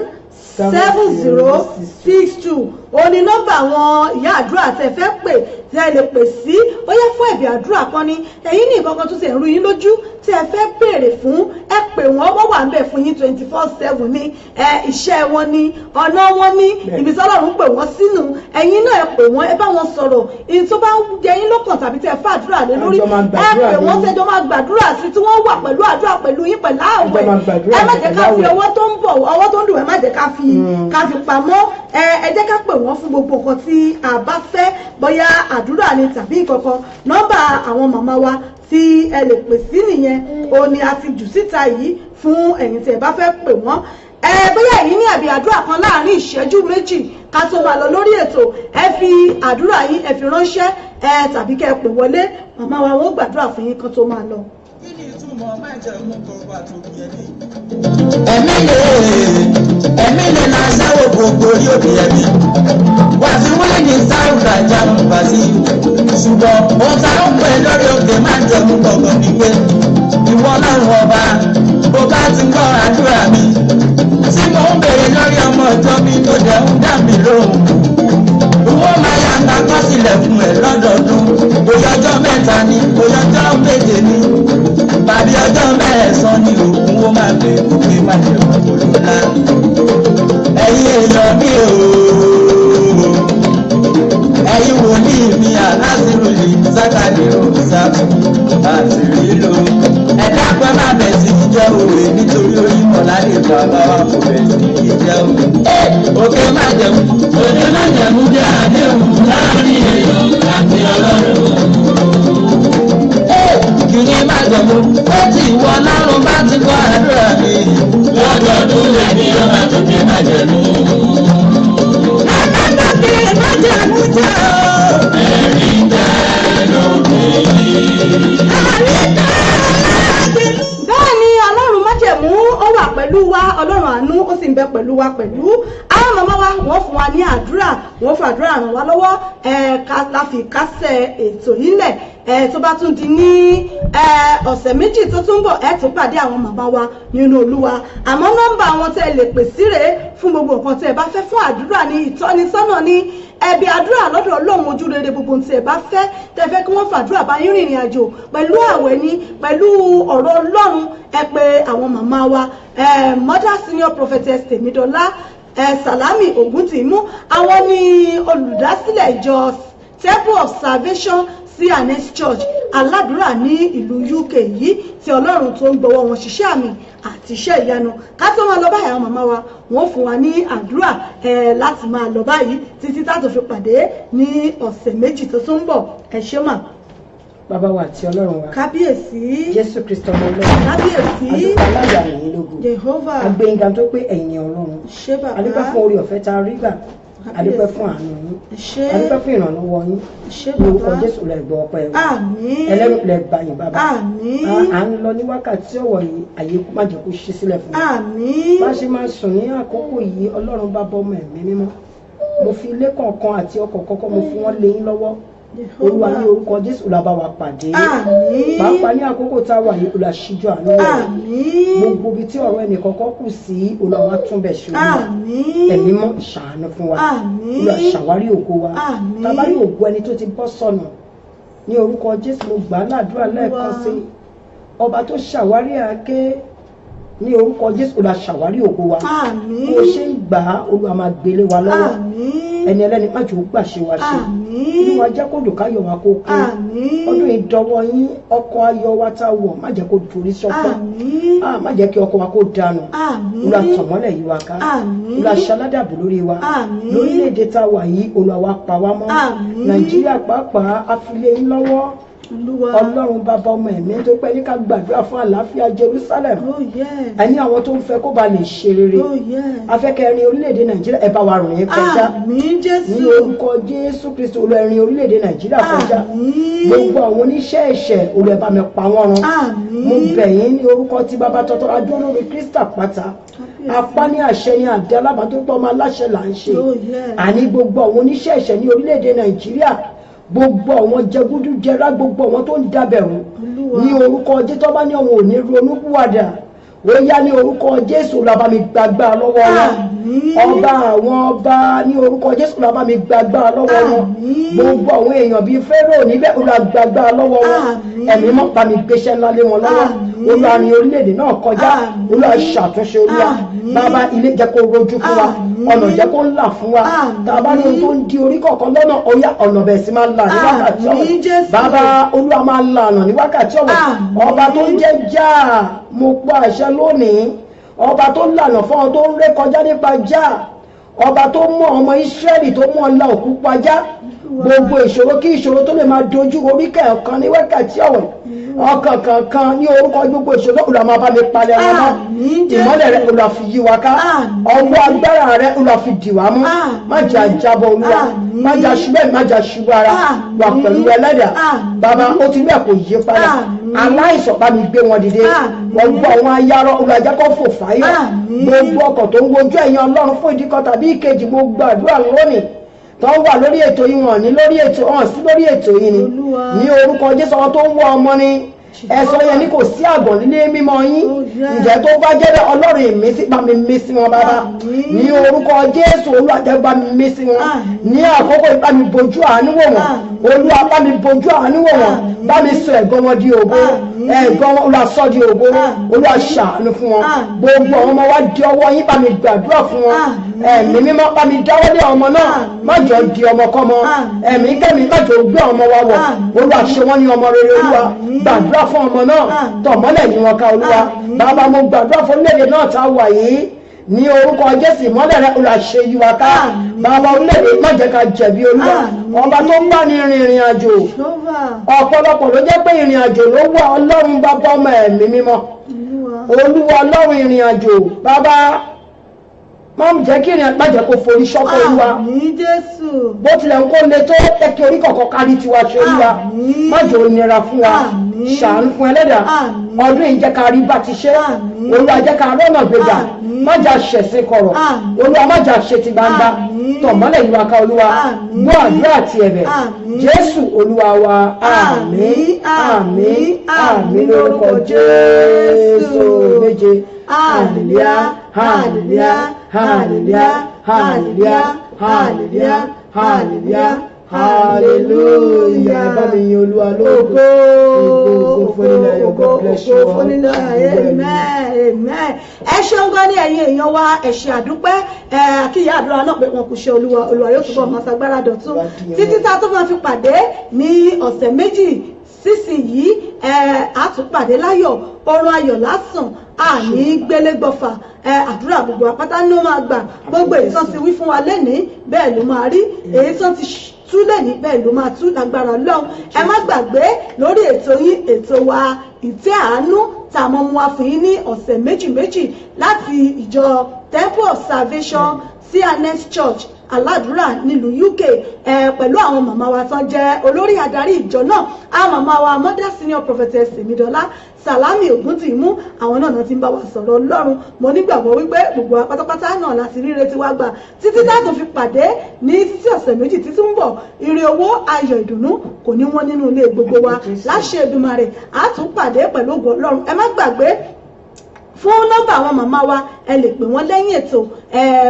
7062 òní nọ́mbà àwọn ìyá àdúrà tẹ́ fẹ́ pè tí ẹ lè pè sí bóyá fún ẹ̀bì àdúrà kan ni ẹ̀yin ní nǹkan kan tó ti ń rú yín lójú tí ẹ fẹ́ béèrè fún ẹ pè wọ́n wọ́n wà ń bẹ̀ fún yín 24/7 ní iṣẹ́ wọn ní ọ̀nà wọn ní ibi tí Ọlọ́run pè wọ́n sínú ẹ̀yin náà ẹ pè wọ́n ẹ bá wọn sọ̀rọ̀ èyí tó bá ń jẹ yín lọ́kàn tàbí tẹ́ fẹ́ àdúrà lé lórí ẹ pè wọ́n tẹ́jọ́ máa gbàdúrà sí tí wọ́n wà pẹ̀lú àdúrà pẹ̀lú yín pẹ̀lú àwẹ̀ ẹ má jẹ́ ká fi ọwọ́ tó ń bọ̀ ọwọ́ tó ń dùn ẹ má jẹ́ ká fi pamọ́ ẹ jẹ́ ká pè wọ́n fún gbogbo nǹkan tí a bá fẹ́ bóyá àdúrà ni tàbí ìkọ̀kan nọ́mbà àwọn màmá wa tí ẹ lè pè sí nìyẹn òun ni a ti jù síta yìí fún ẹ̀yin tí ẹ bá fẹ́ pè wọ́n bóyá èyí ní àbí àdúrà kan láàrin ìṣẹ́jú méjì ká tó máa lọ lórí ètò ẹ fi àdúrà yín ẹ fi ránṣẹ́ tàbí kẹ́ ẹ pè wọlé màmá wa wọ́n gbàdúrà fún yín kan tó máa lọ. kí ni ìtumọ̀ májẹ̀mú kan wà tó yẹ ní. ẹ̀mí lè na sáwọ́ gbogbo orí òbí ẹ̀mí wà sí wọ́n ní sáwùrà jáàmù bá sí ṣùgbọ́n ó sáwọ́ pẹ̀ lórí òkè májẹ̀mú kọ̀ọ̀kan ní pé ìwọ Ọlọ́run ọba bó bá ti gbọ́ àdúrà mi tí mò ń bèrè lórí ọmọ ìjọ mi tó dẹ̀ ń dà mí lóhùn owó máa yá ta kọ́sílẹ̀ fún ẹ lọ́dọọdún bóyá ọjọ́ mẹ́ta ni bóyá ọjọ́ méje ni tàbí ọjọ́ mẹ́ẹ̀sán ni òkun ó máa gbé òkè máa jẹ òkòló ńlá ẹ̀yin èèyàn mi ò ẹ̀yin wòlíì mi aláṣírùlì sákàdé òṣàkó àti rílo ẹ̀dá pẹ́ máa bẹ̀ sí jíjẹ́ òwe nítorí orí mọ̀ládé bàbá wa kò bẹ̀ sí jíjẹ́ òwe. òkè máa jẹun òkè máa jẹun jẹ́ àdéhùn láàrin èèyàn àti Ọlọ́run. kìíní máa jẹun ó ti wọ Ọlọ́run bá ti kọ́ àdúrà mi lọ́dọọdún lẹ́ni ọba tó ké máa jẹun. àgbàgbé máa jẹun jẹ́ o. ẹ̀rí jẹ́ lókè yìí. bẹ́ẹ̀ ni Ọlọ́run májẹ̀mú ó wà pẹ̀lú wa Ọlọ́run àánú ó sì ń bẹ pẹ̀lú wa pẹ̀lú àwọn màmá wa wọ́n fún wa ní àdúrà wọ́n fún àdúrà ràn wá lọ́wọ́ la fi kásẹ̀ ètò yìí lẹ̀ tó bá tún di ní ọ̀sẹ̀ méjì tó tún bọ̀ ẹ tún pàdé àwọn màmá wa nínú Olúwa àmọ́ nọ́mbà àwọn tẹ́ lè pè sí rèé fún gbogbo nǹkan tẹ́ ẹ bá fẹ́ fún àdúrà ní ìtọ́nisọ́nà ní ẹ̀bí àdúrà lọ́dọ̀ Ọlọ́run ojú rere gbogbo tí ẹ bá fẹ́ tẹ́ fẹ́ kí wọ́n fàdúrà bá yín rìnrìn àjò pẹ̀lú àwẹ̀ ní pẹ̀lú ọ̀rọ̀ Ọlọ́run ẹ pè àwọn màmá wa Mother Senior Prophetess Tèmídọ́lá Salami Ògúntìmú àwọn ni olùdásílẹ̀ ìjọ Temple of Salvation CNS Church aládùúrà ní ìlú UK yìí tí Ọlọ́run tó ń gbọ́wọ́ wọn ṣiṣẹ́ àmì àti iṣẹ́ ìyanu ká tó máa lọ báyìí àwọn màmá wa wọ́n fún wa ní àdúrà láti máa lọ báyìí títí tá tó fi pàdé ní ọ̀sẹ̀ méjì tó tún ń bọ̀ ẹ ṣé mà. bàbá wa àti Ọlọ́run wa kábíyèsí Jésù Kristi ọmọ Ọlọ́run kábíyèsí adúpẹ́ aláya ẹ̀yìn lógo Jehovah agbẹ́yìnga tó pé ẹ̀yìn Ọlọ́run ṣé bàbá adúpẹ́ fún orí ọ̀fẹ́ tá a rí gbà adúpẹ́ fún àánú yín adúpẹ́ fún ìrànlọ́wọ́ yín ní orúkọ Jésù lẹ gbọ́ ọpẹ́ wa ẹlẹ́rù lẹ gbà yín bàbá à ń lọ ní wákàtí ọ̀wọ̀ yìí àyè má jẹ́ kó ṣí sílẹ̀ fún mi bá ṣe máa sùn ní àkókò yìí Ọlọ́run bá bọ́ ọmọ ẹ̀mí mímọ́ mo fi ilé kọ̀ọ̀kan àti ọkọ̀ kọ̀ọ̀kan mo fi wọ́n lé yín lọ́wọ́ Olúwa ní orúkọ Jésù la bá wa pàdé pàápàá ní àkókò tá a wà yìí Olúwa ṣíjú àánú rẹ̀ gbogbo ibi tí ọ̀rọ̀ ẹnì kọ̀ọ̀kan kù sí Olúwa wa tún bẹ̀ ṣe ẹ̀mí mọ́ ṣàánú fún wa Olúwa ṣàwárí ògo wa tábàrí ògo ẹni tó ti bọ́ sọnù ní orúkọ Jésù mo gbà á ládùúrà lẹ́ẹ̀kan sí ọba tó ṣàwárí àáké ní orúkọ Jésù Olúwa ṣàwárí ògo wa bó ṣe ń gbà á Olúwa máa gbélé wa lọ́wọ́ ẹni ẹlẹ́ni má jò ó gbàṣẹ wa ṣe inú wa jẹ́ kó dùn káyọ̀ wa kó kú ọdún ìdánwò yín ọkọ̀ ayọ̀ wa tá a wọ̀ má jẹ́ kó torí sọ́kọ̀ má jẹ́ kí ọkọ̀ wa kó dànù Olúwa tàn mọ́lẹ̀ yìí wa ká Olúwa ṣaládàbò lórí wa lórílẹ̀‐èdè tá a wà yìí Olúwa wa pa wá mọ́ Nàìjíríà pàápàá afilé yín lọ́wọ́ Ọlọ́run bàbá ọmọ ẹ̀mí tó pẹ́ ní ká gbàdúrà fún àlàáfíà Jerusalem ẹni àwọn tó ń fẹ́ kó ba lè ṣe rere afẹ́kẹ́rin orílẹ̀-èdè Nàìjíríà ẹ bá wa rìn kọjá ní orúkọ Jésù Kristi olùẹ̀rin orílẹ̀-èdè Nàìjíríà kọjá gbogbo àwọn oníṣẹ́ ẹ̀ṣẹ̀ olùẹ̀bá mi pa wọ́n run mo bẹ̀ yín ní orúkọ tí bàbá tọ́tọ́ adúlórí Kristi àpáta apá ní àṣẹ ní àdé alábàádọ́pọ̀ ọmọ aláṣẹ là ń ṣe àní gbogbo àwọn oníṣẹ́ ẹ̀ṣẹ̀ ní orílẹ̀-èdè Nàìjíríà gbogbo àwọn jẹgúdújẹrá gbogbo àwọn tó ń dábẹ̀rù ní orúkọ Jésù tó bá ní àwọn ò ní ronúpìwàdà ó yá ní orúkọ Jésù la bá mi gbàgbà lọ́wọ́ wọn ọba àwọn ọba ní orúkọ Jésù la bá mi gbàgbà lọ́wọ́ wọn gbogbo àwọn èèyàn bíi Fẹ́rò níbẹ̀ ó la gbàgbà lọ́wọ́ wọn ẹ̀mí mọ́ bá mi gbéṣẹ́ ńlá lé wọn lọ́wọ́ Olúwa ní orílẹ̀-èdè náà kọjá Olúwa ṣàtúnṣe Olúwa bàbá ilé jẹ́ kó rojú fún wa ọ̀nà jẹ́ kó là fún wa tàbá ní ohun tó ń di orí kọ̀ọ̀kan lọ́nà ọ̀yá ọ̀nà bẹ̀rẹ̀ sí máa là ní wákàtí ọ̀wọ̀ bàbá Olúwa máa lànà ní wákàtí ọ̀wọ̀ ọba tó ń jẹ́ já mo pa àṣẹ lónìí ọba tó lànà fún ọ tó ń rékọjá nípa já ọba tó mú ọmọ Ísírẹ́lì tó mú ọlá òkú pajá gbogbo ìṣòro kí ìṣòro tó lè máa dojú orí kẹ̀ọ̀kan ní wákàtí ọ̀wọ̀ ọkàn kankan ní orúkọ gbogbo ìṣòro Olúwa máa bá mi palẹ̀ wọn mọ́ ìmọ́lẹ̀ rẹ Olúwa fi yí wa ká ọwọ́ agbára rẹ Olúwa fi dì wá mú má jà jábọ̀ Olúwa má jà ṣubẹ̀ má jà ṣubú ara wà pẹ̀lú ẹlẹ́dà bàbá ó ti bẹ́ẹ̀ kò yí padà aláìsàn bá mi gbé wọn dìde gbogbo àwọn ayárọ Olúwa jẹ́ kó fò fáyọ̀ gbogbo ọkọ̀ tó ń wojú ẹ̀yìn Ọlọ́run fún ìdíkọ̀ tàbí ìkejì mo gbàdúrà lónìí tó wà lórí ètò yìí wọn ní lórí ètò hàn sí lórí ètò yìí ni ní orúkọ Jésù àwọn tó ń wọ ọmọ ni ẹ̀sọ́ yẹn ní kò sí àgàn nílé mímọ́ yín ǹjẹ́ tó bá jẹ́ Ọlọ́run ìmísí bá mi mí sí wọn bàbá ní orúkọ Jésù Olúwa jẹ́ bá mi mí sí wọn ní àkókò ìbá mi bojú àánú wò wọn Olúwa bá mi bojú àánú wò wọn bá mi sọ ẹ̀gàn wọn di ògo ẹ̀gàn wọn Olúwa sọ di ògo Olúwa ṣàánú fún wọn gbogbo àwọn ọmọ wa di ọwọ́ yín bá mi gbàdúrà fún wọn ẹ̀mí mímọ́ bá mi dáwọ́lé ọmọ náà má jọ di ọmọkọ́mọ ẹ̀mí kẹ́mi má jọ gbé ọmọ wa wọ̀ Olúwa ṣe wọ́n ní ọmọ rere Olúwa gbàdúrà fún ọmọ náà tọ̀mọ́lẹ̀ ní wọn ká Olúwa bàbá mo gbàdúrà fún orílẹ̀-èdè náà tá a wà yìí ní orúkọ Jésù ìmọ́lẹ̀ rẹ Olúwa ṣe yí wa ká bàbá orílẹ̀-èdè má jẹ́ ká jẹ̀bi Olúwa ọba tó ń bá ní ìrìn àjò ọ̀pọ̀lọpọ̀ ló jẹ́ pé ìrìn àjò ló wà Ọlọ́run bàbá ọmọ ẹ̀mí mímọ́ Olúwa Ọlọ́run ìrìn àjò bàbá máa ń jẹ́ kí ìrìn àjò kò forí ṣọ́kọ̀ Olúwa bó tilẹ̀ ń kó le tó ẹ̀kẹ́ orí kọ̀ọ̀kan kárí tiwa ṣe Olúwa má jẹ́ ó nira fún wa ṣàánú fún ẹlẹ́dà ọdún yìí jẹ́ ká rí bá ti ṣe Olúwa jẹ́ ká rọ́nà gbégbà má jà ṣẹ̀sìn kọ̀rọ̀ Olúwa má jà ṣe ti gbangba tọ̀mọ́lẹ̀ yìí wá ká Olúwa gbọ́ àdúrà àti ẹ̀bẹ̀ Jésù Olúwa wa àmín àmín àmín lórúkọ Jésù méje hallelujah hallelujah hallelujah hallelujah hallelujah hallelujah hallelujah bá mi yin Olúwa lógo ògo fún ilẹ̀ amen ẹ ṣeun gan ní ẹ̀yin èèyàn wa ẹ ṣé àdúpẹ́ kíyà àdúrà náà pé wọn kò ṣe Olúwa yóò túbọ̀ máa ṣagbára dọ̀tún títí tá a tó máa fi pàdé ní ọ̀sẹ̀ méjì sísìnyí àtúpàdé láyọ̀ ọ̀run ayọ̀ lásán àní gbélégbọ̀fà àdúrà gbogbo àpáta ní ó máa gbà gbogbo èyí tán ti wí fún wa lénìí bẹ́ẹ̀ ló máa rí èyí tán ti tú lẹ́ni bẹ́ẹ̀ ló máa tú lágbára Ọlọ́run ẹ má gbàgbé lórí ètò yín ètò wa ìtẹ́ àánú tá a mọ̀ mú wa fún yín ní ọ̀sẹ̀ méjì láti ìjọ Temple of Salvation CNS Church aládùúrà nílùú UK pẹ̀lú àwọn màmá wa tán jẹ́ olórí adarí ìjọ náà àwọn màmá wa Mother Senior Prophetess Semidola Salami Ògúntìmú àwọn náà ti ń bá wa sọ̀rọ̀ Ọlọ́run mo nígbàgbọ́ wípé gbogbo wa pátápátá náà láti rí retí wá gbà títí táàtò fi pàdé ní títí ọ̀sẹ̀ méjì títí ń bọ̀ ire owó ayọ̀ ìdùnnú kò ní wọ́n nínú ilé gbogbo wa láṣẹ Èdùmàrè á tún pàdé pẹ̀lú ògo Ọlọ́run ẹ má gbàgbé fún nọ́mbà àwọn màmá wa ẹ lè pè wọ́n lẹ́yìn ètò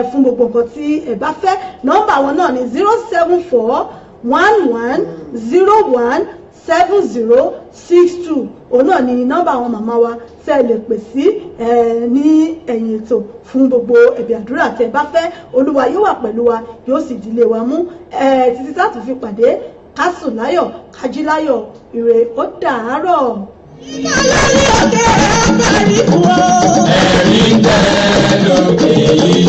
fún gbogbo nǹkan tí ẹ bá fẹ́ nọ́mbà wọn náà ni 07411017062 òun náà ni nọ́mbà àwọn màmá wa tẹ́ ẹ lè pè sí ní ẹ̀yìn ètò fún gbogbo ẹ̀bẹ̀ àdúrà tẹ́ ẹ bá fẹ́ Olúwa yóò wà pẹ̀lú wa yóò sì dìlé wa mú títí tá a tún fi pàdé ká sùn láyọ̀ ká jí láyọ̀ ire ó dàárọ̀. Ìyá lórí òkè ẹ̀ka ní kú o. Ẹ̀rí tẹ́ lókè yìí.